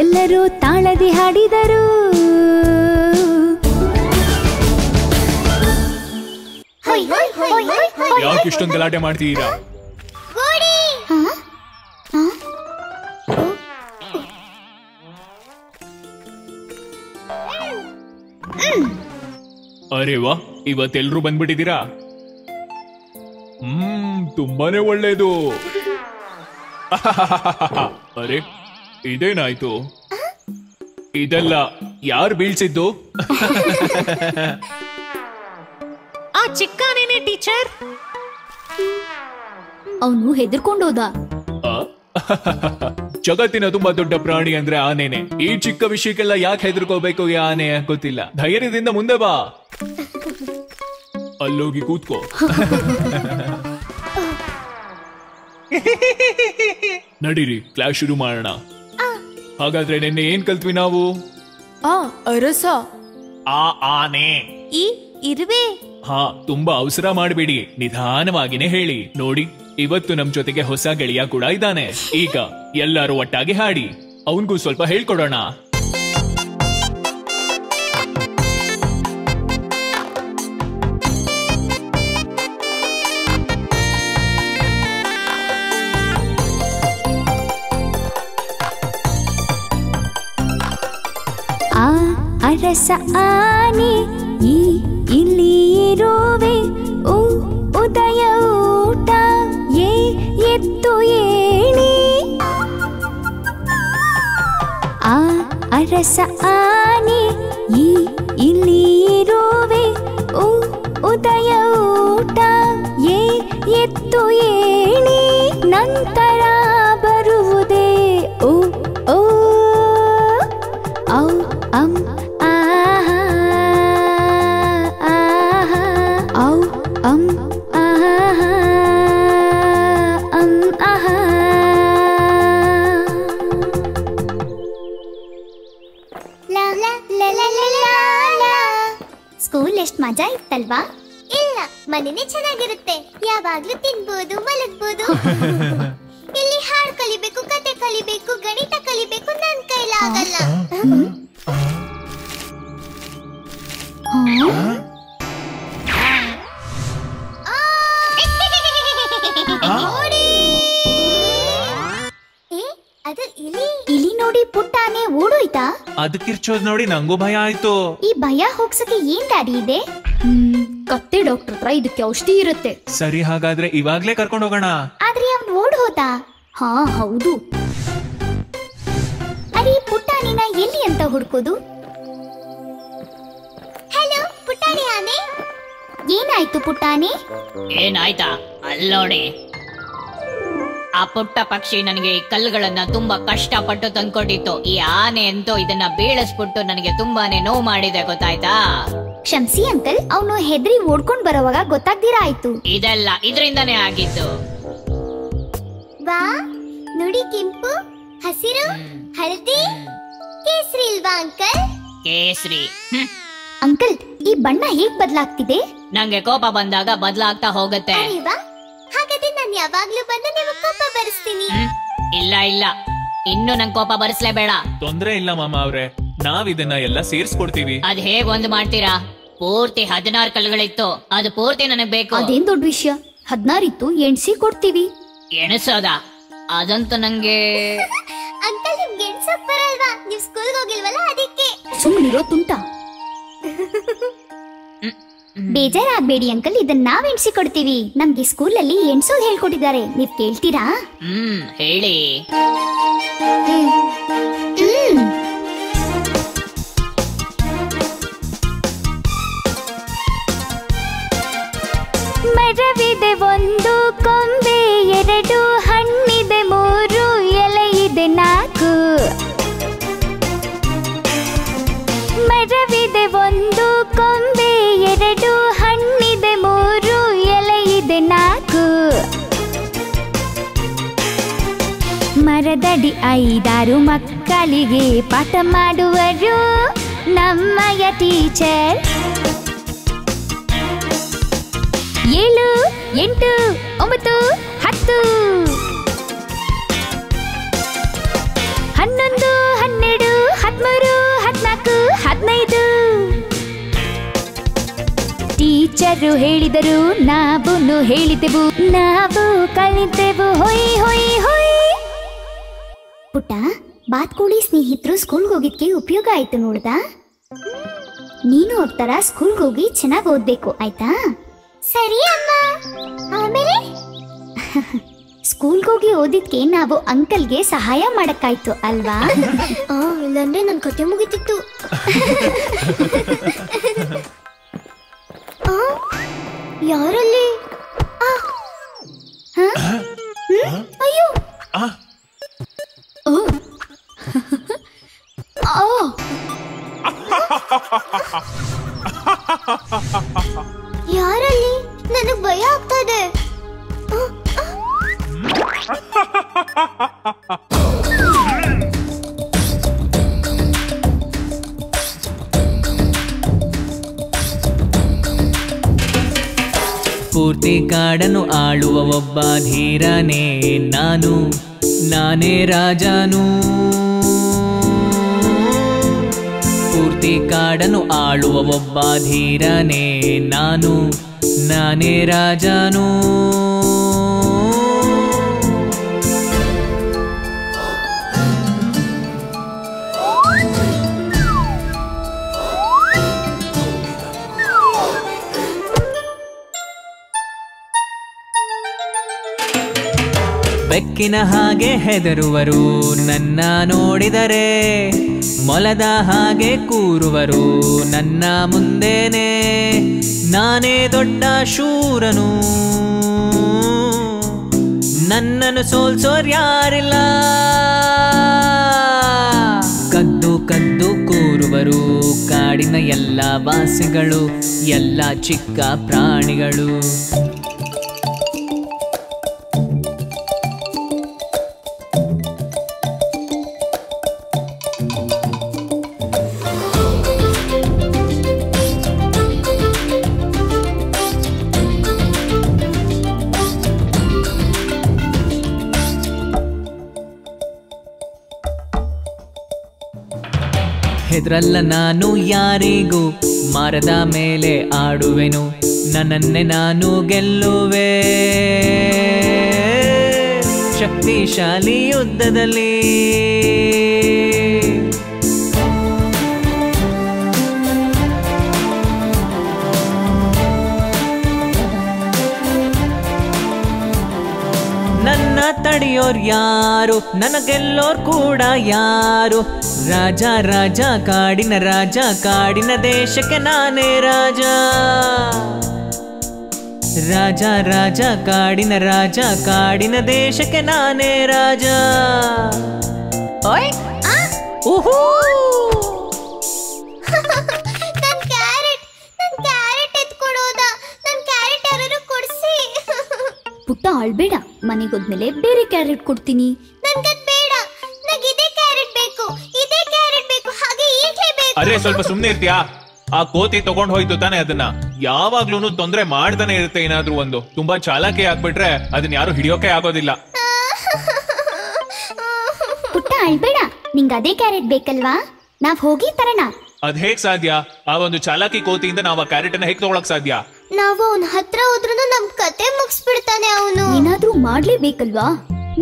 ಎಲ್ಲರೂ ತಾಳದಿ ಹಾಡಿದರು. ಯಾಕೆ ಇಷ್ಟೊಂದು ಗಲಾಟೆ ಮಾಡ್ತಿದ್ದೀರಾ? ಅರೆ ವಾ, ಇವತ್ತೆಲ್ರೂ ಬಂದ್ಬಿಟ್ಟಿದ್ದೀರಾ. ತುಂಬಾನೇ ಒಳ್ಳೇದು. ಅರೆ ಇದೇನಾಯ್ತು? ಇದೆಲ್ಲ ಯಾರು ಬೀಳ್ಸಿದ್ದು? ಆ ಚಿಕ್ಕನೇನೆ ಟೀಚರ್. ಅವನು ಹೆದರ್ಕೊಂಡೋದ. ಜಗತ್ತಿನ ತುಂಬಾ ದೊಡ್ಡ ಪ್ರಾಣಿ ಅಂದ್ರೆ ಆನೆನೆ. ಈ ಚಿಕ್ಕ ವಿಷಯಕ್ಕೆಲ್ಲ ಯಾಕೆ ಹೆದರ್ಕೋಬೇಕು ಈ ಆನೆ ಗೊತ್ತಿಲ್ಲ. ಧೈರ್ಯದಿಂದ ಮುಂದೆ ಬಾ. ಅಲ್ಲೋಗಿ ಕೂತ್ಕೋ. ನಡೀರಿ, ಕ್ಲಾಸ್ ಶುರು ಮಾಡೋಣ. ಹಾಗಾದ್ರೆ ನಿನ್ನೆ ಏನ್ ಕಲ್ತ್ವಿ ನಾವು? ಅರಸ, ಆ ಆನೆ, ಈ ಇರುವೆ. ಹಾ, ತುಂಬಾ ಅವಸರ ಮಾಡಬೇಡಿ, ನಿಧಾನವಾಗಿನೇ ಹೇಳಿ. ನೋಡಿ, ಇವತ್ತು ನಮ್ ಜೊತೆಗೆ ಹೊಸ ಗೆಳೆಯ ಕೂಡ ಇದ್ದಾನೆ. ಈಗ ಎಲ್ಲರೂ ಒಟ್ಟಾಗಿ ಹಾಡಿ, ಅವನ್ಗೂ ಸ್ವಲ್ಪ ಹೇಳ್ಕೊಡೋಣ. ಆ ಅರಸ ಆನೆ ಈ ಇಲ್ಲಿ ಇರುವೆ ಉದಯ ಊಟ ಎತ್ತು ಏಳಿ ಆ ಅರಸ ಆನೆ ಈ ಇಲ್ಲಿ ಇರುವೆ ಉದಯ ಊಟ ಎತ್ತು ಏಳಿ ನಂತರ ಬರುವುದೇ ಓ ಓ ಔ ಅಂ ಆಹಾ ಆಹಾ ಔ ಅಂ ಆಹಾ ಅಂ ಆಹಾ. ಸ್ಕೂಲ್ ಎಷ್ಟ್ ಮಜಾ ಇತ್ತಲ್ವಾ? ಇಲ್ಲ, ಮನೆನೇ ಚೆನ್ನಾಗಿರುತ್ತೆ. ಯಾವಾಗ್ಲೂ ತಿನ್ಬೋದು, ಮಲಗ್ಬೋದು. ಇಲ್ಲಿ ಹಾಡ್ ಕಲಿಬೇಕು, ಕತೆ ಕಲಿಬೇಕು, ಗಣಿತ ಕಲಿಬೇಕು, ನನ್ ಕೈಲಾಗಲ್ಲ. ಅದು ಇಲಿ ನೋಡಿ ಪುಟ್ಟಾನೆ ಓಡೋಯ್ತಾ? ಅದ್ ಕಿರ್ಚೋದ್ ನೋಡಿ ನಂಗೂ ಭಯ ಆಯ್ತು. ಈ ಭಯ ಹೋಗ್ಸಕ್ಕೆ ಏನ್ ದಾರಿ ಇದೆ? ಕತ್ತೆ ಡಾಕ್ಟರ್ ಹತ್ರ ಇದಕ್ಕೆ ಔಷಧಿ ಇರುತ್ತೆ. ಸರಿ, ಹಾಗಾದ್ರೆ ಇವಾಗ್ಲೇ ಕರ್ಕೊಂಡು ಹೋಗೋಣ. ಆದ್ರೆ ಅವ್ನು ಓಡ್ ಹೋದ. ಹಾ ಹೌದು. ಅರೆ ಪುಟ್ಟಾನಿನ ಎಲ್ಲಿ ಅಂತ ಹುಡ್ಕೋದು? ಹಲೋ ಪುಟ್ಟಾಣಿ ಆನೆ. ಏನಾಯ್ತು ಪುಟ್ಟಾನೆ? ಏನಾಯ್ತಾ? ಅಲ್ಲೋಡಿ, ಆ ಪುಟ್ಟ ಪಕ್ಷಿ ನನಗೆ ಈ ಕಲ್ಲುಗಳನ್ನ ತುಂಬಾ ಕಷ್ಟಪಟ್ಟು ತಂದ್ಕೊಟ್ಟಿತ್ತು. ಈ ಆನೆ ಅಂತೂ ಇದನ್ನ ಬೀಳಿಸ್ಬಿಟ್ಟು ನನಗೆ ತುಂಬಾನೇ ನೋವು ಮಾಡಿದೆ, ಗೊತ್ತಾಯ್ತಾ? ಕ್ಷಮಿಸಿ ಅಂಕಲ್, ಅವನು ಹೆದ್ರಿ ಓಡ್ಕೊಂಡ್ ಬರೋವಾಗ ಗೊತ್ತಾಗ್ದಿರಾ ಆಯ್ತು. ಇದೆಲ್ಲ ಇದರಿಂದಾನೇ ಆಗಿದ್ದು. ವಾ ನೋಡಿ, ಕೆಂಪು, ಹಸಿರು, ಹಳದಿ, ಕೇಸರಿ ಇಲ್ವಾ ಅಂಕಲ್? ಕೇಸರಿ. ಅಂಕಲ್, ಈ ಬಣ್ಣ ಹೇಗ್ ಬದಲಾಗ್ತಿದೆ? ನಂಗೆ ಕೋಪ ಬಂದಾಗ ಬದಲಾಗ್ತಾ ಹೋಗುತ್ತೆ. ಅರೆವಾ, ಹಾಗಾದ್ರೆ ನಾನು ಯಾವಾಗ್ಲೂ ಬಂದು ನೀವು ಕೋಪ ಬರಿಸ್ತೀನಿ. ಇಲ್ಲ ಇಲ್ಲ, ಇನ್ನು ನಂಗೆ ಕೋಪ ಬರಿಸ್ಲೇಬೇಡ. ತೊಂದ್ರೆ ಇಲ್ಲ ಮಾಮ ಅವ್ರೆ, ನಾವ್ ಇದನ್ನ ಎಲ್ಲ ಸೇರ್ಸ್ಕೊಡ್ತೀವಿ. ಅದ್ ಹೇಗ್ ಒಂದ್ ಮಾಡ್ತೀರಾ? ಪೂರ್ತಿ 16 ಕಲ್ಲುಗಳಿತ್ತು, ಅದು ಪೂರ್ತಿ ನನಗ್ ಬೇಕು. ಅದೇನ್ ದೊಡ್ಡ ವಿಷಯ, 16 ಇತ್ತು, ಎಣ್ಸಿ ಕೊಡ್ತೀವಿ. ಎಣಸೋದ? ಅದಂತೂ ನಂಗೆ. ಅಂಕಲ್, ನಿಮ್ಗೆ ಎಣ್ಸೋಕ್ ಬರಲ್ವಾ? ನೀವ್ ಸ್ಕೂಲ್ಗೆ ಹೋಗಿಲ್ವಲ್ಲ, ಅದಕ್ಕೆ. ಸುಮ್ಮನಿರೋ ತುಂಟ. ಬೇಜಾರಾಗ್ಬೇಡಿ ಅಂಕಲ್, ಇದನ್ನ ನಾವ್ ಎಣ್ಸಿ ಕೊಡ್ತೀವಿ. ನಮ್ಗೆ ಸ್ಕೂಲಲ್ಲಿ ಎಣ್ಸೋದ್ ಹೇಳ್ಕೊಟ್ಟಿದ್ದಾರೆ, ನೀವ್ ಕೇಳ್ತೀರಾ? ಹೇಳಿ. ಮರವಿದೆ ಒಂದು ಕೊಂಬೆ, 2 ಹಣ್ಣಿದೆ, 3 ಎಲೆ ಇದೆ, 4. ಮರವಿದೆ ಒಂದು ಕೊಂಬೆ, 2 ಹಣ್ಣಿದೆ, 3 ಎಲೆ ಇದೆ, 4. ಮರದಡಿ 5-6 ಮಕ್ಕಳಿಗೆ ಪಾಠ ಮಾಡುವರು ನಮ್ಮಯ ಟೀಚರ್. 7, 8, 9, 10, 11, 12, 13, 14, 15. ಟೀಚರು ಹೇಳಿದರು, ನಾವು ಹೇಳಿದೆವು, ನಾವು ಕಲಿತೆವು, ಹೊಯ್ ಹೊಯ್ ಹೊಯ್. ಪುಟ್ಟ, ಬಾತ್ಕೋಳಿ ಸ್ನೇಹಿತರು ಸ್ಕೂಲ್ಗೆ ಹೋಗಿದ್ಕೆ ಉಪಯೋಗ ಆಯ್ತು ನೋಡ್ದಾ? ನೀನು ಅವ್ರ ತರ ಸ್ಕೂಲ್ಗೆ ಹೋಗಿ ಚೆನ್ನಾಗಿ ಓದ್ಬೇಕು, ಆಯ್ತಾ? ಸರಿ ಅಮ್ಮ. ಆಮೇಲೆ ಸ್ಕೂಲ್ಗೆ ಹೋಗಿ ಓದಿದ್ಕೆ ನಾವು ಅಂಕಲ್ಗೆ ಸಹಾಯ ಮಾಡಕ್ಕಾಯ್ತು ಅಲ್ವಾ? ಇಲ್ಲಾಂದ್ರೆ ನನ್ ಕತೆ ಮುಗಿತಿತ್ತು. ಯಾರಲ್ಲಿ? ಅಯ್ಯೋ, ಯಾರಲ್ಲಿ? ನನಗ್ ಭಯ ಆಗ್ತದೆ. ಪೂರ್ತಿ ಕಾಡನ್ನು ಆಳುವ ಒಬ್ಬ ಧೀರನೇ ನಾನು, ನಾನೇ ರಾಜನು. ಪೂರ್ತಿ ಕಾಡನ್ನು ಆಳುವ ಒಬ್ಬ ಧೀರನೇ ನಾನು, ನಾನೇ ರಾಜನು. ಬೆಕ್ಕಿನ ಹಾಗೆ ಹೆದರುವರು ನನ್ನ ನೋಡಿದರೆ, ಮೊಲದ ಹಾಗೆ ಕೂರುವರು ನನ್ನ ಮುಂದೇನೆ. ನಾನೇ ದೊಡ್ಡ ಶೂರನು, ನನ್ನನ್ನು ಸೋಲ್ಸೋರ್ಯಾರಿಲ್ಲ. ಕದ್ದು ಕದ್ದು ಕೂರುವರು ಕಾಡಿನ ಎಲ್ಲ ವಾಸಿಗಳು, ಎಲ್ಲ ಚಿಕ್ಕ ಪ್ರಾಣಿಗಳು. ಹೆದ್ರಲ್ಲ ನಾನು ಯಾರಿಗೂ, ಮರದ ಮೇಲೆ ಆಡುವೆನು, ನನ್ನನ್ನೇ ನಾನು ಗೆಲ್ಲುವೆ. ಶಕ್ತಿಶಾಲಿ ಯುದ್ಧದಲ್ಲಿ ನನ್ನ ತಡೆಯೋರ್ ಯಾರು, ನನ್ನ ಗೆಲ್ಲೋರ್ ಕೂಡ ಯಾರು. ರಾಜ ರಾಜ ಕಾಡಿನ ರಾಜ, ಕಾಡಿನ ದೇಶಕ್ಕೆ ನಾನೇ ರಾಜ. ರಾಜ ರಾಜ ಕಾಡಿನ ರಾಜ, ಕಾಡಿನ ದೇಶಕ್ಕೆ ನಾನೇ ರಾಜ. ಓಯ್ ಊಹೂ ನನ್ ಕ್ಯಾರೆಟ್ ಎತ್ಕೊಡೋದ? ನನ್ ಕ್ಯಾರೆಟ್ ಯಾರು ಕೊಡ್ಸಿ. ಪುಟ್ಟ ಅಳ್ಬೇಡ, ಮನೆಗೋದ್ಮೇಲೆ ಬೇರೆ ಕ್ಯಾರೆಟ್ ಕೊಡ್ತೀನಿ. ನನ್ಗದ್ ಬೇಡ, ನಂಗೆ ಇದೇ ಕ್ಯಾರೆಟ್ ಬೇಕು, ಇದೇ ಕ್ಯಾರೆಟ್ ಬೇಕು, ಹಾಗೆ ಈಗ್ಲೇ ಬೇಕು. ಅರೆ ಸ್ವಲ್ಪ ಸುಮ್ನೆ ಇರ್ತೀಯಾ? ಆ ಕೋತಿ ತಗೊಂಡ್ ಹೋಯ್ತು ತಾನೆ ಅದನ್ನ. ಯಾವಾಗ್ಲೂನು ತೊಂದ್ರೆ ಮಾಡ್ತಾನೆ ಇರುತ್ತೆ ಏನಾದ್ರೂ ಒಂದು. ತುಂಬಾ ಚಾಲಾಕಿ ಆಗ್ಬಿಟ್ರೆ ಅದನ್ನ ಯಾರು ಹಿಡಿಯೋಕೆ ಆಗೋದಿಲ್ಲ. ಪುಟ್ಟ ಅಳ್ಬೇಡ, ನಿಂಗ್ ಅದೇ ಕ್ಯಾರೆಟ್ ಬೇಕಲ್ವಾ? ನಾವ್ ಹೋಗಿ ತರೋಣ. ಅದ್ ಹೇಗ್ ಸಾಧ್ಯ? ಆ ಒಂದು ಚಾಲಾಕಿ ಕೋತಿಯಿಂದ ನಾವ್ ಆ ಕ್ಯಾರೆಟ್ ಅನ್ನ ಹೇಗ್ ತಗೊಳಕ್ ಸಾಧ್ಯ? ನಾವು ಅವನ ಹತ್ರ ಹೋದ್ರೂ ನಮ್ ಕತೆ ಮುಗಿಸ್ಬಿಡ್ತಾನೆ ಅವನು. ಏನಾದ್ರೂ ಮಾಡ್ಲೇಬೇಕಲ್ವಾ?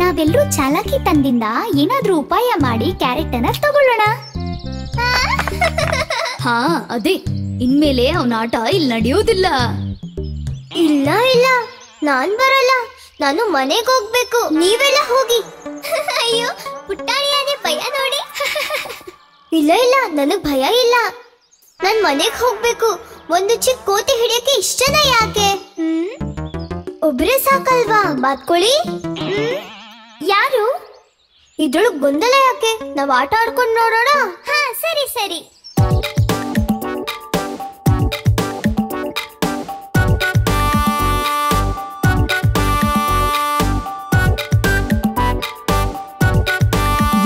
ನಾವೆಲ್ಲರೂ ಚಾಲಾಕಿ ತಂದಿಂದ ಏನಾದ್ರೂ ಉಪಾಯ ಮಾಡಿ ಕ್ಯಾರೆಟ್ ಅನ್ನ ತಗೊಳ್ಳೋಣ. ಹಾ ಅದೇ, ಇನ್ಮೇಲೆ ಅವನ ಆಟ ಇಲ್ಲಿ ನಡೆಯೋದಿಲ್ಲ. ಇಲ್ಲ ಇಲ್ಲ, ನಾನ್ ಬರಲ್ಲ, ನಾನು ಮನೆಗೆ ಹೋಗ್ಬೇಕು, ನೀವೆಲ್ಲ ಹೋಗಿ. ಅಯ್ಯೋ ಪುಟ್ಟಾಣಿಯಾನೆ ಭಯ ನೋಡಿ. ಇಲ್ಲ ಇಲ್ಲ, ನನಗ್ ಭಯ ಇಲ್ಲ, ನಾನ್ ಮನೆಗ್ ಹೋಗ್ಬೇಕು. ಒಂದು ಚಿಕ್ಕ ಕೋತಿ ಹಿಡಿಯಕ್ಕೆ ಇಷ್ಟನ ಯಾಕೆ? ಒಬ್ರೇ ಸಾಕಲ್ವಾ? ಬಾತ್ಕೊಳ್ಳಿ. ಯಾರು? ಇದ್ರೊಳಗ್ ಗೊಂದಲ ಯಾಕೆ? ನಾವ್ ಆಟ ಆಡ್ಕೊಂಡ್ ನೋಡೋಣ. ಹಾ ಸರಿ ಸರಿ.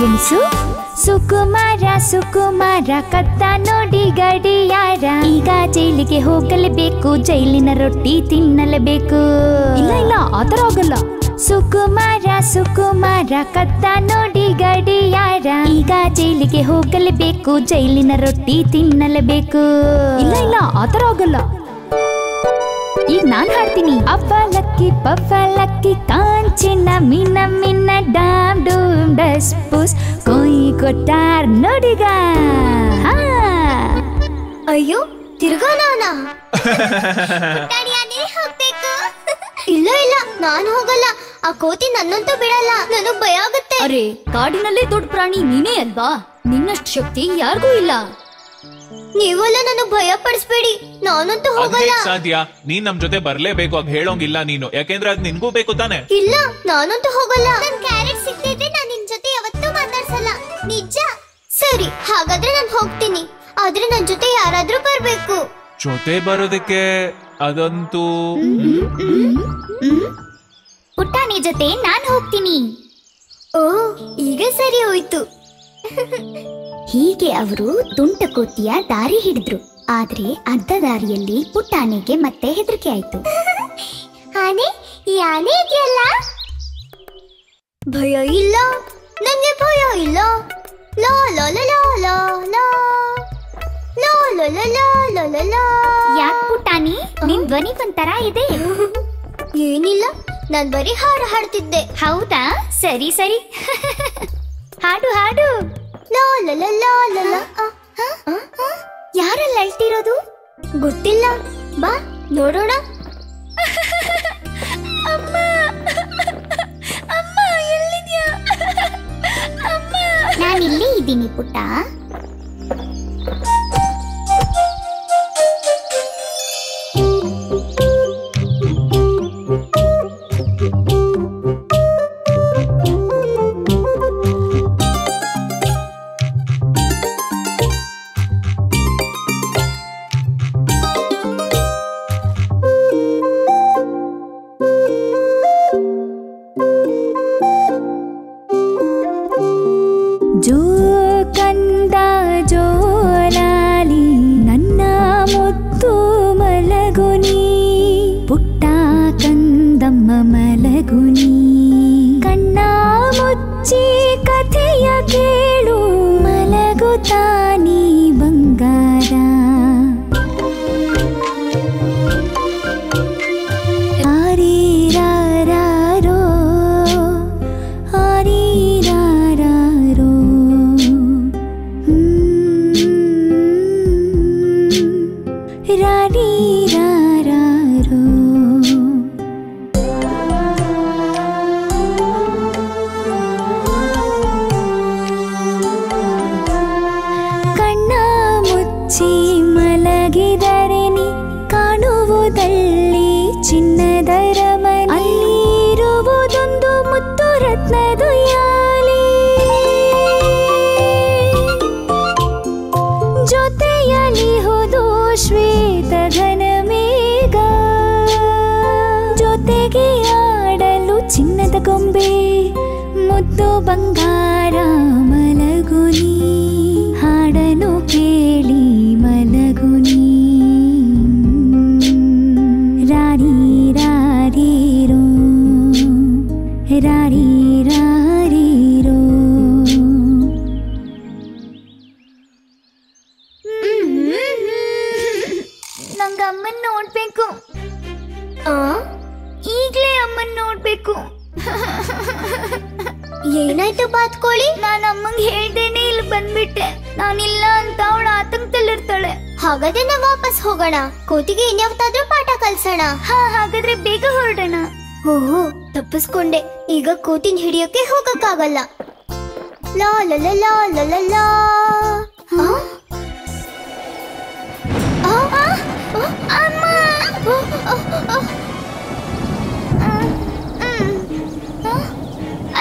ಎನಿಸು ಸುಕುಮಾರ ಸುಕುಮಾರ, ಕತ್ತ ನೋಡಿ ಗಡಿಯಾರ. ಈಗ ಜೈಲಿಗೆ ಹೋಗಲೇಬೇಕು, ಜೈಲಿನ ರೊಟ್ಟಿ ತಿನ್ನಲೇಬೇಕು. ಇಲ್ಲ ಇಲ್ಲ, ಆತರ ಆಗಲ್ಲ. ಸುಕುಮಾರ ಸುಕುಮಾರ, ಕತ್ತ ನೋಡಿ ಗಡಿಯಾರ. ಈಗ ಜೈಲಿಗೆ ಹೋಗಲೇಬೇಕು, ಜೈಲಿನ ರೊಟ್ಟಿ ತಿನ್ನಲೇಬೇಕು. ಇಲ್ಲ ಇಲ್ಲ, ಆತರ ಆಗಲ್ಲ. ಈಗ ನಾನ್ ಹಾಡ್ತೀನಿ. ಅಪ್ಪಲಕ್ಕಿ ಪಪ್ಪಲಕ್ಕಿ ಕಾಂಚಿನ ಮಿನ ಮಿನ ಡಾಮ್ ಡೂಮ್ ಡಸ್ ಪುಸ್ ಕೊಯ್ ಕೊಟ್ಟಾರ್ ನೋಡಿಗ. ಅಯ್ಯೋ ತಿರ್ಗಾನವನ. ಹೋಗ್ಬೇಕು. ಇಲ್ಲ ಇಲ್ಲ, ನಾನ್ ಹೋಗಲ್ಲ. ಆ ಕೋತಿ ನನ್ನಂತೂ ಬಿಡಲ್ಲ, ನನಗ್ ಭಯ ಆಗುತ್ತೆ. ಅರೆ, ಕಾಡಿನಲ್ಲೇ ದೊಡ್ಡ ಪ್ರಾಣಿ ನೀನೇ ಅಲ್ವಾ? ನಿನ್ನಷ್ಟು ಶಕ್ತಿ ಯಾರಿಗೂ ಇಲ್ಲ. ನೀವೆಲ್ಲ ನನಗ್ ಭಯ ಪಡಿಸ್ಬೇಡಿ, ನಾನಂತೂ ಹೋಗಲ್ಲ. ಸಾಧ್ಯ? ನೀನ್ ನಮ್ ಜೊತೆ ಬರ್ಲೇಬೇಕು, ಅದ್ ಹೇಳೋಂಗಿಲ್ಲ ನೀನು, ಯಾಕೆಂದ್ರೆ ಅದ್ ನಿನ್ಗೂ ಬೇಕು ತಾನೆ. ಇಲ್ಲ, ನಾನಂತೂ ಹೋಗಲ್ಲ. ನನ್ ಕ್ಯಾರೆಟ್ ಸಿಕ್ತಿದ್ರೆ ನಾನ್ ನಿನ್ ಜೊತೆ ಯಾವತ್ತೂ ಮಾತಾಡ್ಸಲ್ಲ, ನಿಜ. ಸರಿ, ಹಾಗಾದ್ರೆ ನಾನ್ ಹೋಗ್ತೀನಿ, ಆದ್ರೆ ನನ್ ಜೊತೆ ಯಾರಾದ್ರೂ ಬರ್ಬೇಕು. ಜೊತೆ ಬರೋದಕ್ಕೆ ಅದಂತೂ ಪುಟ್ಟಾಣಿ ಜೊತೆ ನಾನ್ ಹೋಗ್ತೀನಿ. ಓ, ಈಗ ಸರಿ ಹೋಯ್ತು. ಹೀಗೆ ಅವರು ತುಂಟ ಕೋತಿಯ ದಾರಿ ಹಿಡಿದ್ರು. ಆದ್ರೆ ಅರ್ಧ ದಾರಿಯಲ್ಲಿ ಪುಟ್ಟಾನೆಗೆ ಮತ್ತೆ ಹೆದರಿಕೆ ಆಯ್ತು. ಆನೆ, ಈ ಆನೆ ಇದೆಯಲ್ಲ, ಭಯ ಇಲ್ಲ, ನಂಗೆ ಭಯ ಇಲ್ಲ. ಲಾ ಲಾ ಲಾ ಲಾ ಲಾ ಲಾ ಲಾ ಲಾ ಲಾ ಲಾ ಲಾ ಲಾ ಲಾ. ಯಾಕ್ ಪುಟ್ಟಾಣಿ, ನಿನ್ ಧ್ವನಿ ಒಂಥರ ಇದೆ. ಏನಿಲ್ಲ, ನಾನ್ ಬರೀ ಹಾಡು ಹಾಡ್ತಿದ್ದೆ. ಹೌದಾ? ಸರಿ ಸರಿ, ಹಾಡು ಹಾಡು. ಲಾ ಲಾ ಲಾ ಲಾ ಲಾ ಲಾ. ಯಾರಲ್ಲಿ ಅಳ್ತಿರೋದು? ಗೊತ್ತಿಲ್ಲ, ಬಾ ನೋಡೋಣ. ಅಮ್ಮ ಅಮ್ಮ, ಎಲ್ಲಿ ಇದ್ದೀನಿ ಪುಟ್ಟ. ಜೋ ಕಂದ ಜೋಲಾಲಿ ನನ್ನ ಮುತ್ತು ಮಲಗುನಿ, ಪುಟ್ಟ ಕಂದಮ್ಮ ಮಲಗುನಿ. ಕಣ್ಣ ಮುಚ್ಚಿ ಕಥೆಯ ಕೇಳು, ಮಲಗುತ್ತಾನಿ ಬಂಗಾರ. ಆರೀರಾರೋ ಆರೀರಾರೋ ರಾರೀರಾರೋ. ಕಣ್ಣ ಮುಚ್ಚಿ ಮಲಗಿದರೆ ನೀ ಕಾಣುವುದಲ್ಲಿ ಚಿನ್ನದ ರಮಣಿ, ಅಲ್ಲಿರುವುದೊಂದು ಮುತ್ತು ರತ್ನದ ಯಾಲಿ. ಜೊತೆಯಲ್ಲಿ ಹೋದು ಶ್ವೇತ ಘನ ಮೇಘ, ಜೊತೆಗೆ ಆಡಲು ಚಿನ್ನದ ಗೊಂಬೆ, ಮುದ್ದು ಬಂಗಾರ ಮಲಗುನಿ. ಹಾಡನು ಕೇಳಿ ಮಲಗುನಿ. ರಾರಿ ರಾರೀರೋ ರಾರಿ ರಾರೀರೋ. ನಂಗ ಅಮ್ಮನ್ ನೋಡ್ಬೇಕು. ಈಗ್ಲೇ ಅಮ್ಮನ್ ನೋಡ್ಬೇಕು. ಏನಾಯ್ತು ಬಾತ್ಕೋಳಿ? ನಾನು ಅಮ್ಮಂಗ್ ಹೇಳ್ದೇನೆ ಇಲ್ಲಿ ಬಂದ್ಬಿಟ್ಟೆ. ನಾನಿಲ್ಲ ಅಂತ ಅವಳ ಆತಂಕದಲ್ಲಿರ್ತಾಳೆ. ಹಾಗಾದ್ರೆ ನಾವ್ ವಾಪಸ್ ಹೋಗೋಣ. ಕೋತಿಗೆ ಇನ್ಯಾವತ್ತಾದ್ರೂ ಪಾಠ ಕಲ್ಸೋಣ. ಹಾಗಾದ್ರೆ ಬೇಗ ಹೊರಡೋಣ. ಓಹೋ, ತಪ್ಪಿಸ್ಕೊಂಡೆ. ಈಗ ಕೋತಿನ ಹಿಡಿಯೋಕೆ ಹೋಗಕ್ಕಾಗಲ್ಲ. ಲಾ ಲಾ ಲಾ ಲಾ ಲಾ ಲಾ ಲಾ. ಅಮ್ಮ.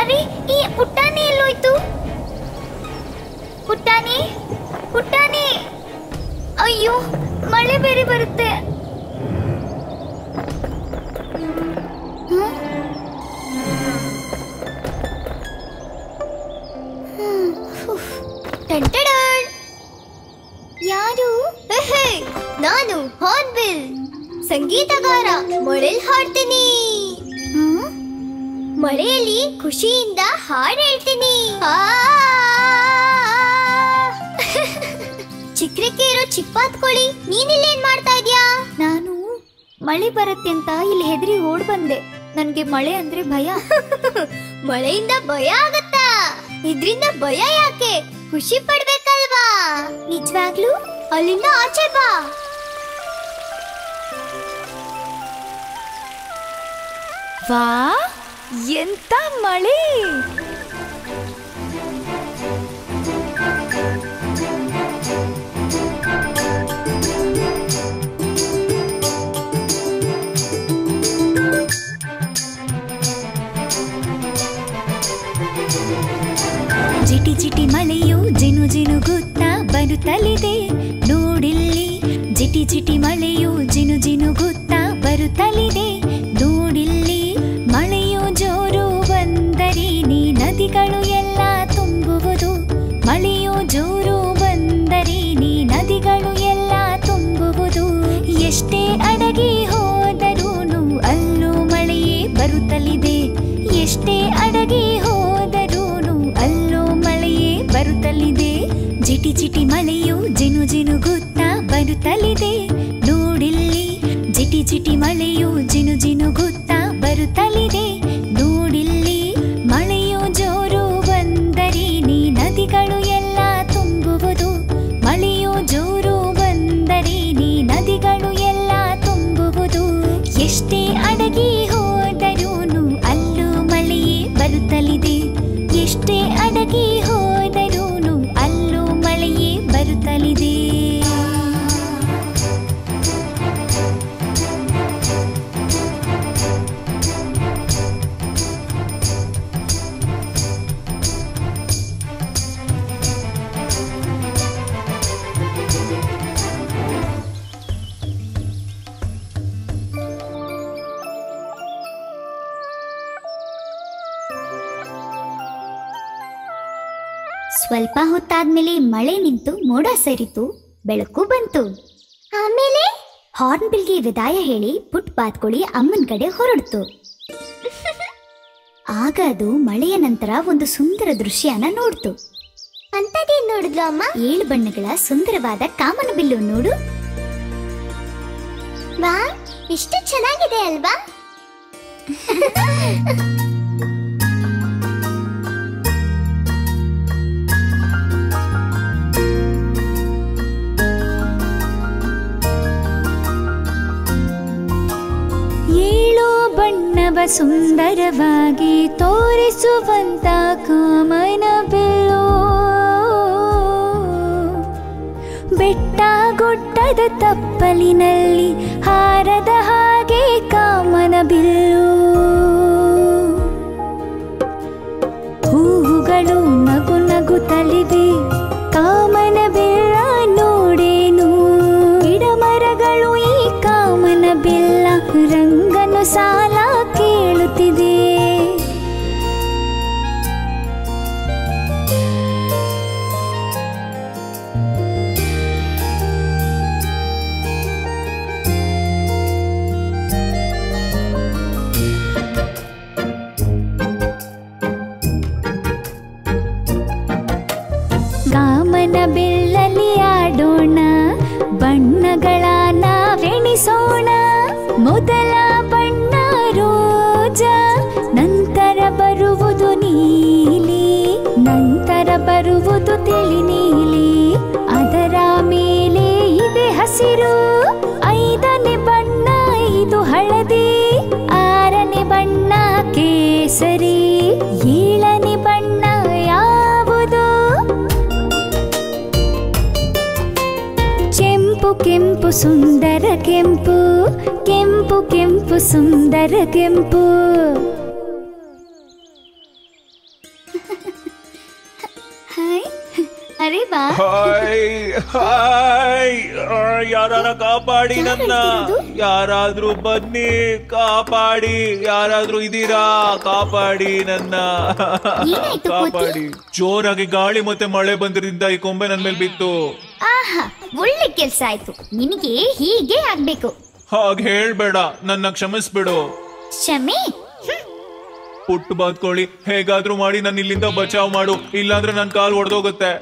ಅರೆ, ಈ ಪುಟ್ಟಾಣಿ ಎಲ್ಲೋಯ್ತು? ಪುಟ್ಟಾಣಿ, ಪುಟ್ಟಾಣಿ. ಅಯ್ಯೋ, ಮಳೆ ಬೇರೆ ಬರುತ್ತೆ. ಯಾರು? ನಾನು ಹಾರ್ನ್ಬಿಲ್, ಸಂಗೀತಗಾರ. ಮಳೆಲ್ ಹಾಡ್ತೀನಿ. ಮಳೆಯಲ್ಲಿ ಖುಷಿಯಿಂದ ಹಾಡು ಹೇಳ್ತೀನಿ. ಚಿಕ್ರಕ್ಕೆ ಇರೋ ಚಿಕ್ಪಾತ್ಕೊಳ್ಳಿ. ನೀನಿಲ್ಲೇನ್ ಮಾಡ್ತಾ ಇದ್ಯಾ? ನಾನು ಮಳೆ ಬರುತ್ತೆ ಅಂತ ಇಲ್ಲಿ ಹೆದರಿ ಓಡ್ ಬಂದೆ. ನನ್ಗೆ ಮಳೆ ಅಂದ್ರೆ ಭಯ. ಮಳೆಯಿಂದ ಭಯ ಆಗತ್ತಾ? ಇದ್ರಿಂದ ಭಯ ಯಾಕೆ? ಖುಷಿ ಪಡ್ಬೇಕಲ್ವಾ? ನಿಜವಾಗ್ಲೂ? ಅಲ್ಲಿಂದ ಆಚೆ ಬಾ. ವಾ, ಎಂತ ಮಳೆ! ಜಿಟಿ ಜಿಟಿ ಮಳೆಯು ಜಿನು ಜಿನುಗುತ್ತಾ ಬರುತ್ತಲಿದೆ ನೋಡಿಲ್ಲಿ. ಜಿಟಿ ಜಿಟಿ ಮಳೆಯು ಜಿನು ಜಿನುಗುತ್ತಾ ಬರುತ್ತಲಿದೆ ನೋಡಿಲ್ಲಿ. ಮಳೆಯು ಜೋರು ಬಂದರೆ ನೀ ನದಿಗಳು ಎಲ್ಲ ತುಂಬುವುದು. ಮಳೆಯು ಜೋರು ಬಂದರೆ ನೀ ನದಿಗಳು ಎಲ್ಲ ತುಂಬುವುದು. ಎಷ್ಟೇ ಅಡಗಿ ಹೋದರೂನು ಅಲ್ಲೂ ಮಳೆಯೇ ಬರುತ್ತಲಿದೆ. ಎಷ್ಟೇ ಅಡಗಿ ಹೋದರೂನು ಅಲ್ಲೂ ಮಳೆಯೇ ಬರುತ್ತಲಿದೆ. ಜಿಟಿ ಜಿಟಿ ಮಳೆಯು ಜಿನು ಜಿನುಗುತ್ತಾ ಬರುತ್ತಲಿದೆ ನೋಡಿಲ್ಲಿ. ಜಿಟಿ ಜಿಟಿ ಮಳೆಯು ಜಿನು ಜಿನುಗುತ್ತಾ ಬರುತ್ತಲಿದೆ ನೋಡಿಲ್ಲಿ. ಮಳೆಯು ಜೋರು ಬಂದರೆ ನೀ ನದಿಗಳು ಎಲ್ಲ ತುಂಬುವುದು. ಮಳೆಯು ಜೋರು ಬಂದರೆ ನೀ ನದಿಗಳು ಎಲ್ಲ ತುಂಬುವುದು. ಎಷ್ಟೇ ಅಡಗಿ ಹೋದರೂನು ಅಲ್ಲೂ ಮಳೆಯೇ ಬರುತ್ತಲಿದೆ. ಎಷ್ಟೇ ಅಡಗಿ ಹೋದರೂನು ಸ್ವಲ್ಪ ಹೊತ್ತಾದ್ಮೇಲೆ ಮಳೆ ನಿಂತು ಮೋಡ ಸೇರಿತು, ಬೆಳಕು ಬಂತು. ಆಮೇಲೆ ಹಾರ್ನ್ ಬಿಲ್ಗೆ ವಿದಾಯ ಹೇಳಿ ಪುಟ್ ಬಾತ್ಕೋಳಿ ಅಮ್ಮನ ಕಡೆ ಹೊರಡ್ತು. ಆಗ ಅದು ಮಳೆಯ ನಂತರ ಒಂದು ಸುಂದರ ದೃಶ್ಯನ ನೋಡ್ತು. ಅಂತದೇನ್ ನೋಡಿದ್ಲು ಅಮ್ಮ? 7 ಬಣ್ಣಗಳ ಸುಂದರವಾದ ಕಾಮನ ಬಿಲ್ಲು ನೋಡು. ವಾ, ಎಷ್ಟು ಚೆನ್ನಾಗಿದೆ ಅಲ್ವಾ? ಬಣ್ಣವ ಸುಂದರವಾಗಿ ತೋರಿಸುವಂತ ಕಾಮನ ಬಿಲ್ಲು, ಬೆಟ್ಟ ಗುಡ್ಡದ ತಪ್ಪಲಿನಲ್ಲಿ ಹಾರದ ಹಾಗೆ ಕಾಮನ ಬಿಲ್ಲು, ಹೂವುಗಳು ನಗು ನಗುತ್ತಲಿವೆ ಕಾಮನ ಬಿಲ್ಲ ನೋಡೇನು, ಗಿಡ ಮರಗಳು ಈ ಕಾಮನ ಬಿಲ್ಲ ರಂಗನು ಸಾಲ ಕೇಳುತ್ತಿದೆ. ಕಾಮನ ಬಿಲ್ಲಲ್ಲಿ ಆಡೋಣ, ಬಣ್ಣಗಳ ನಾವೆಣಿಸೋಣ. ಮೊದಲ ಬಣ್ಣ ರೋಜಾ, ನಂತರ ಬರುವುದು ನೀಲಿ, ನಂತರ ಬರುವುದು ತಿಳಿ ನೀಲಿ, ಅದರ ಮೇಲೆ ಇದೆ ಹಸಿರು. 5ನೇ ಬಣ್ಣ ಇದು ಹಳದಿ, 6ನೇ ಬಣ್ಣ ಕೇಸರಿ, 7ನೇ ಬಣ್ಣ ಯಾವುದು? ಕೆಂಪು ಕೆಂಪು ಸುಂದರ ಕೆಂಪು, ಕೆಂಪು ಕೆಂಪು ಸುಂದರ ಕೆಂಪು. ಹಾಯ್, ಅರೆ ಬಾ. ಯಾರಾರ ಕಾಪಾಡಿ ನನ್ನ, ಯಾರಾದ್ರೂ ಬನ್ನಿ ಕಾಪಾಡಿ, ಯಾರಾದ್ರೂ ಇದೀರಾ ಕಾಪಾಡಿ ನನ್ನ, ಕಾಪಾಡಿ. ಜೋರಾಗಿ ಗಾಳಿ ಮತ್ತೆ ಮಳೆ ಬಂದ್ರಿಂದ ಈ ಕೊಂಬೆ ನನ್ ಮೇಲೆ ಬಿತ್ತು. ಆಹಾ, ಒಳ್ಳೆ ಕೆಲ್ಸ ಆಯ್ತು. ನಿನಗೆ ಹೀಗೆ ಆಗ್ಬೇಕು. ಹಾಗೆ ಹೇಳ್ಬೇಡ, ನನ್ನ ಕ್ಷಮಿಸ್ಬಿಡು. ಕ್ಷಮೆ? ಪುಟ್ಟು ಬಾತ್ಕೋಳಿ, ಹೇಗಾದ್ರೂ ಮಾಡಿ ನನ್ನ ಇಲ್ಲಿಂದ ಬಚಾವ್ ಮಾಡು, ಇಲ್ಲಾಂದ್ರೆ ನನ್ ಕಾಲ್ ಒಡೆದೋಗುತ್ತೆ.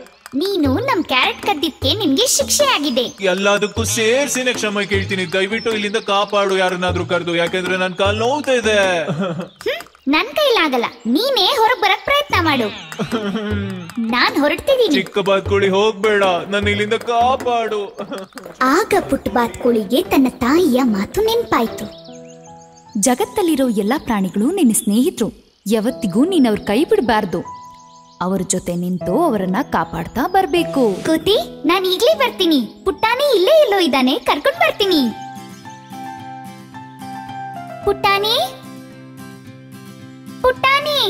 ನೀನು ನಮ್ ಕ್ಯಾರೆಟ್ ಕದ್ದಿದ್ಕೆ ನಿಮ್ಗೆ ಶಿಕ್ಷೆ ಆಗಿದೆ. ಎಲ್ಲದಕ್ಕೂ ಸೇರ್ಸಿನೇ ಕ್ಷಮೆ ಕೇಳ್ತೀನಿ. ದಯವಿಟ್ಟು ಇಲ್ಲಿಂದ ಕಾಪಾಡು ಯಾರನ್ನಾದ್ರೂ ಕರೆದು, ಯಾಕೆಂದ್ರೆ ನನ್ ಕಾಲ್ ನೋವ್ತಾ ಇದೆ. ನನ್ ಕೈಲಾಗಲ್ಲ, ನೀನೇ ಹೊರಗ್ ಬರಕ್ ಪ್ರಯತ್ನ ಮಾಡು. ನಾನ್ ಹೊರಡ್ತಿದ್ದೀನಿ. ಚಿಕ್ಕ ಬಾತ್ಕೋಳಿ ಹೋಗ್ಬೇಡ, ನನ್ನ ಇಲ್ಲಿಂದ ಕಾಪಾಡು. ಆಗ ಪುಟ್ಟ ಬಾತ್ಕೋಳಿಗೆ ತನ್ನ ತಾಯಿಯ ಮಾತು ನೆನ್ಪಾಯ್ತು. ಜಗತ್ತಲ್ಲಿರೋ ಎಲ್ಲಾ ಪ್ರಾಣಿಗಳು ನಿನ್ನ ಸ್ನೇಹಿತರು, ಯಾವತ್ತಿಗೂ ನೀನವ್ರ ಕೈ ಬಿಡಬಾರ್ದು. ಅವ್ರ ಜೊತೆ ನಿಂತು ಅವರನ್ನ ಕಾಪಾಡ್ತಾ ಬರ್ಬೇಕು. ಕೋತಿ, ನಾನ್ ಈಗ್ಲೇ ಬರ್ತೀನಿ. ಪುಟ್ಟಾನಿ ಇಲ್ಲೇ ಎಲ್ಲೋ ಇದ್ದಾನೆ, ಕರ್ಕೊಂಡ್ ಬರ್ತೀನಿ. ಪುಟ್ಟಾನಿ, ಪುಟ್ಟಾನಿ,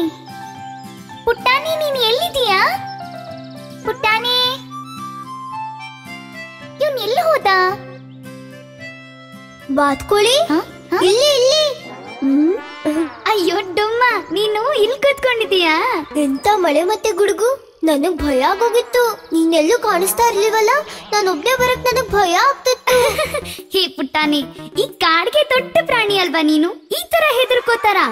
ಪುಟ್ಟಾನಿ, ನೀನ್ ಎಲ್ಲಿದೀಯಾ? ಪುಟ್ಟಾನಿ, ಇವ್ನ್ ಎಲ್ಲಿ ಹೋದ? ಬಾತ್ಕೋಳಿ, ಇಲ್ಲಿ ಇಲ್ಲಿ. ಅಯ್ಯೋ ಡುಮ್ಮ, ನೀನು ಇಲ್ಲಿ ಕೂತ್ಕೊಂಡಿದೀಯಾ? ಎಂತ ಮಳೆ ಮತ್ತೆ ಗುಡುಗು, ನನಗ್ ಭಯ ಆಗೋಗಿತ್ತು. ನೀನೆಲ್ಲೂ ಕಾಣಿಸ್ತಾ ಇರ್ಲಿವಲ್ಲ, ನಾನೊಬ್ನೇ ಬರಕ್ ನನಗ್ ಭಯ ಆಗ್ತಿತ್ತು. ಹೇ ಪುಟ್ಟಾನಿ, ಈ ಕಾಡ್ಗೆ ದೊಡ್ಡ ಪ್ರಾಣಿ ಅಲ್ವಾ ನೀನು? ಈ ತರ ಹೆದರ್ಕೋತಾರ?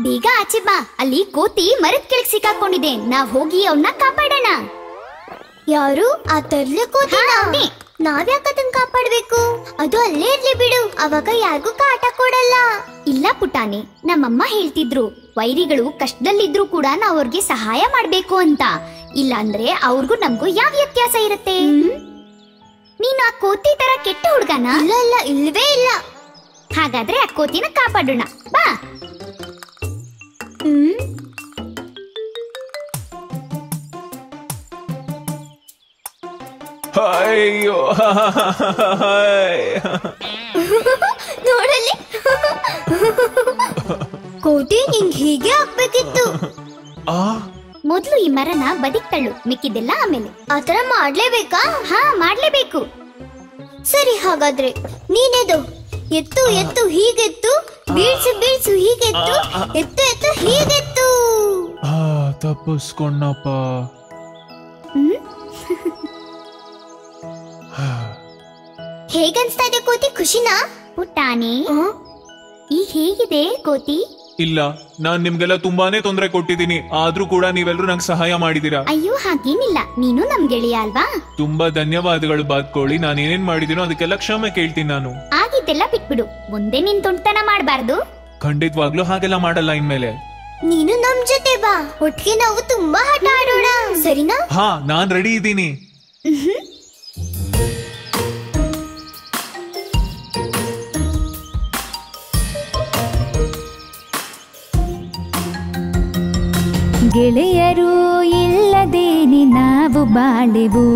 ಬೇಗ ಆಚೆ ಬಾ, ಅಲ್ಲಿ ಕೋತಿ ಮರದ ಕೆಳಗ್ ಸಿಕ್ಕಾಕೊಂಡಿದೆ. ನಾವ್ ಹೋಗಿ ಅವನ್ನ ಕಾಪಾಡೋಣ. ಯಾರು? ಆ ತರ್ಲೆ ಕೋತಿ? ನಾವ್ಯಾಕ ಅದನ್ನ ಕಾಪಾಡ್ಬೇಕು? ಅದು ಅಲ್ಲೇ ಇರ್ಲಿ ಬಿಡು, ಅವಾಗ ಯಾರಿಗೂ ಕಾಟ ಕೊಡಲ್ಲ. ಇಲ್ಲ ಪುಟ್ಟಾನಿ, ನಮ್ಮಮ್ಮ ಹೇಳ್ತಿದ್ರು, ವೈರಿಗಳು ಕಷ್ಟದಲ್ಲಿದ್ರು ಕೂಡ ನಾವ್ ಅವ್ರಿಗೆ ಸಹಾಯ ಮಾಡ್ಬೇಕು ಅಂತ. ಇಲ್ಲ ಅಂದ್ರೆ ಅವ್ರಿಗೂ ನಮ್ಗೂ ಯಾವ ವ್ಯತ್ಯಾಸ ಇರುತ್ತೆ? ನೀನು ಆ ಕೋತಿ ತರ ಕೆಟ್ಟ ಹುಡ್ಗನ? ಇಲ್ಲ ಇಲ್ಲ, ಇಲ್ವೇ ಇಲ್ಲ. ಹಾಗಾದ್ರೆ ಆ ಕೋತಿನ ಕಾಪಾಡೋಣ, ಬಾ. ಅಯ್ಯೋ, ನೋಡಲ್ಲಿ ಕೋತಿ, ನಿಂಗ್ ಹೀಗೆ ಆಗ್ಬೇಕಿತ್ತು. ಮೊದ್ಲು ಈ ಮರನ ಬದಿಕ್ ತಳ್ಳು, ಮಿಕ್ಕಿದ್ದೆಲ್ಲ ಆಮೇಲೆ. ಆತರ ಮಾಡ್ಲೇಬೇಕಾ? ಹಾ, ಮಾಡ್ಲೇಬೇಕು. ಸರಿ, ಹಾಗಾದ್ರೆ ನೀನೆದು. ಎತ್ತು ಎತ್ತು ಹೀಗೆತ್ತು, ಬೀಳ್ಸು ಬೀಳ್ಸು ಹೀಗೆತ್ತು, ಎತ್ತು ಎತ್ತು ಹೀಗೆತ್ತು. ತಪ್ಪಿಸ್ಕೊಂಡಪ್ಪ. ಹೇಗನ್ಸ್ತಾ ಇದೆ ಕೋತಿ? ಖುಷಿನಾ? ಪುಟ್ಟಾಣಿ, ಈಗ ಹೇಗಿದೆ ಕೋತಿ? ಇಲ್ಲ, ನಾನ್ ನಿಮ್ಗೆಲ್ಲ ತುಂಬಾನೇ ತೊಂದರೆ ಕೊಟ್ಟಿದ್ದೀನಿ, ಆದ್ರೂ ಕೂಡ ನೀವೆಲ್ಲರೂ ನಂಗೆ ಸಹಾಯ ಮಾಡಿದೀರಾ. ಅಯ್ಯೋ ಹಾಗೇನಿಲ್ಲ, ನೀನು ನಮ್ ಗೆಳೆಯ ಅಲ್ವಾ. ತುಂಬಾ ಧನ್ಯವಾದಗಳು ಬಾತ್ಕೋಳಿ. ನಾನು ಏನೇನ್ ಮಾಡಿದೀನೋ ಅದಕ್ಕೆಲ್ಲ ಕ್ಷಮೆ ಕೇಳ್ತೀನಿ. ನಾನು ಆಗಿದ್ದೆಲ್ಲ ಬಿಟ್ಬಿಡು, ಮುಂದೆ ನೀನ್ ತುಂಟತನ ಮಾಡ್ಬಾರ್ದು. ಖಂಡಿತವಾಗ್ಲೂ ಹಾಗೆಲ್ಲ ಮಾಡಲ್ಲ ಇನ್ಮೇಲೆ. ನೀನು ನಮ್ ಜೊತೆ ಬಾ, ಒಟ್ಟಿಗೆ ನಾವು ತುಂಬಾ ಆಟ ಆಡೋಣ, ಸರಿನಾ? ಹಾ, ನಾನ್ ರೆಡಿ ಇದ್ದೀನಿ. ಗೆಳೆಯರು ಇಲ್ಲದೇನೆ ನಾವು ಬಾಳೆವು,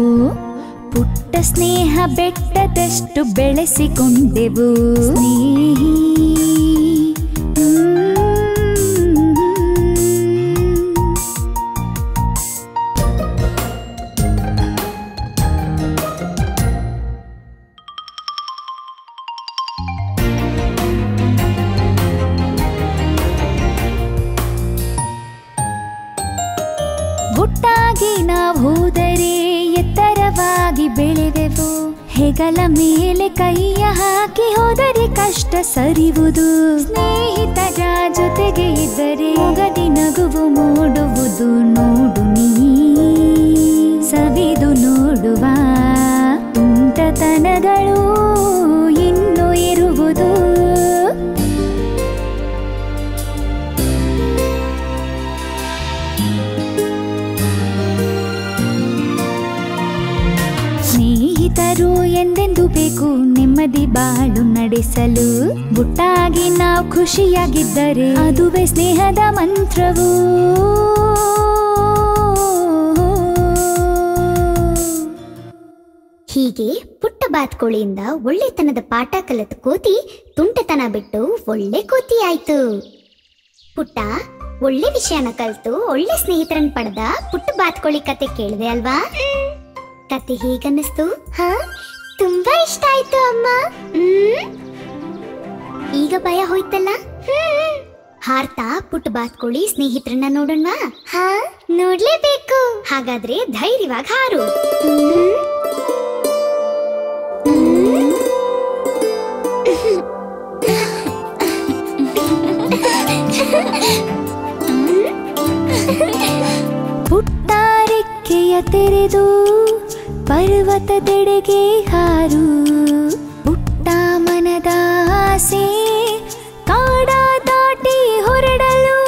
ಪುಟ್ಟ ಸ್ನೇಹ ಬೆಟ್ಟದಷ್ಟು ಬೆಳೆಸಿಕೊಂಡೆವು. ಸ್ನೇಹಿ ಒಟ್ಟಾಗಿ ನಾವು ಹೋದರೆ ಎತ್ತರವಾಗಿ ಬೆಳೆದೆವು, ಹೆಗಲ ಮೇಲೆ ಕೈಯ ಹಾಕಿ ಹೋದರೆ ಕಷ್ಟ ಸರಿವುದು. ಸ್ನೇಹಿತರ ಜೊತೆಗೆ ಇದ್ದರೆ ಮೊಗದಿ ನಗುವು ಮೂಡುವುದು, ನೋಡು ನೀ ಸವಿದು ನೋಡುವ ತುಂಟತನಗಳು ಇನ್ನೂ ಇರುವುದು. ಸ್ನೇಹಿತರು ಎಂದೆಂದು ಬೇಕು ನೆಮ್ಮದಿ ಬಾಳು ನಡೆಸಲು, ಒಟ್ಟಾಗಿ ನಾವು ಖುಷಿಯಾಗಿದ್ದರೆ ಅದುವೇ ಸ್ನೇಹದ ಮಂತ್ರವು. ಹೀಗೆ ಪುಟ್ಟ ಬಾತ್ಕೋಳಿಯಿಂದ ಒಳ್ಳೆತನದ ಪಾಠ ಕಲಿತು ಕೋತಿ ತುಂಟತನ ಬಿಟ್ಟು ಒಳ್ಳೆ ಕೋತಿ ಆಯ್ತು. ಪುಟ್ಟ, ಒಳ್ಳೆ ವಿಷಯನ ಕಲಿತು ಒಳ್ಳೆ ಸ್ನೇಹಿತರನ್ನ ಪಡೆದ ಪುಟ್ಟ ಬಾತ್ಕೋಳಿ ಕತೆ ಕೇಳಿದೆ ಅಲ್ವಾ? ಕತೆ ಹೇಗನ್ನಿಸ್ತು? ಹಾ, ತುಂಬಾ ಇಷ್ಟ ಆಯ್ತು ಅಮ್ಮ. ಈಗ ಭಯ ಹೋಯ್ತಲ್ಲ? ಹಾರ್ತಾ ಪುಟ್ಟ ಬಾತ್ಕೋಳಿ ಸ್ನೇಹಿತರನ್ನ ನೋಡೋಣ. ಹಾ, ನೋಡ್ಲೇಬೇಕು. ಹಾಗಾದ್ರೆ ಧೈರ್ಯವಾಗಿ ಹಾರು. ಪುಟ್ಟ ರೆಕ್ಕೆಯ ತೆರೆದು ಪರ್ವತದೆಡೆಗೆ ಹಾರು, ಪುಟ್ಟ ಮನದ ಆಸೆ ಕಾಡ ದಾಟಿ ಹೊರಡಲು.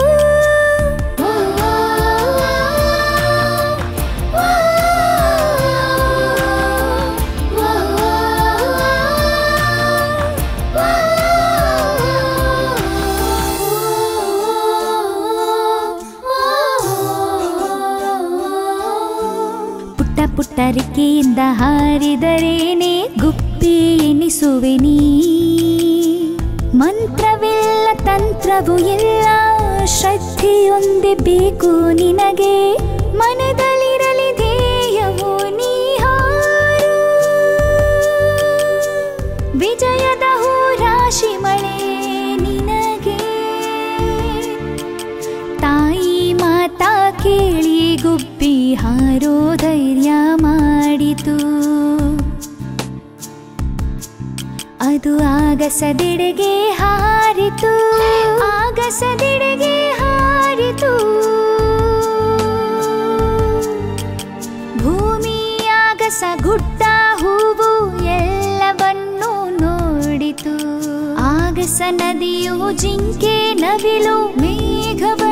ಪುಟ್ಟ ರೆಕ್ಕೆಯಿಂದ ಹಾರಿದರೇನೆ ಗುಪ್ಪಿ ಎನಿಸುವೆ ನೀ. ಮಂತ್ರವಿಲ್ಲ ತಂತ್ರವು ಇಲ್ಲ, ಶ್ರದ್ಧೆಯೊಂದೇ ಬೇಕು ನಿನಗೆ. ಮನದಲ್ಲಿರಲಿ ಧ್ಯೇಯವು ನೀ ಹಾರು, ವಿಜಯದ ಹೂರಾಶಿ ಮಳೆ ನಿನಗೆ. ತಾಯಿ ಮಾತಾ ಕೇಳಿ ಗುಬ್ಬಿ ಹಾರೋ ಧೈರ್ಯ ಮಾಡಿತು, ಅದು ಆಗಸದೆಡೆಗೆ ಹಾರಿತು, ಆಗಸದೆಡೆಗೆ ಹಾರಿತು. ಭೂಮಿ ಆಗಸ ಗುಡ್ಡ ಹೂವು ಎಲ್ಲವನ್ನೂ ನೋಡಿತು. ಆಗಸ ನದಿಯು ಜಿಂಕೆ ನವಿಲು ಮೇಘವ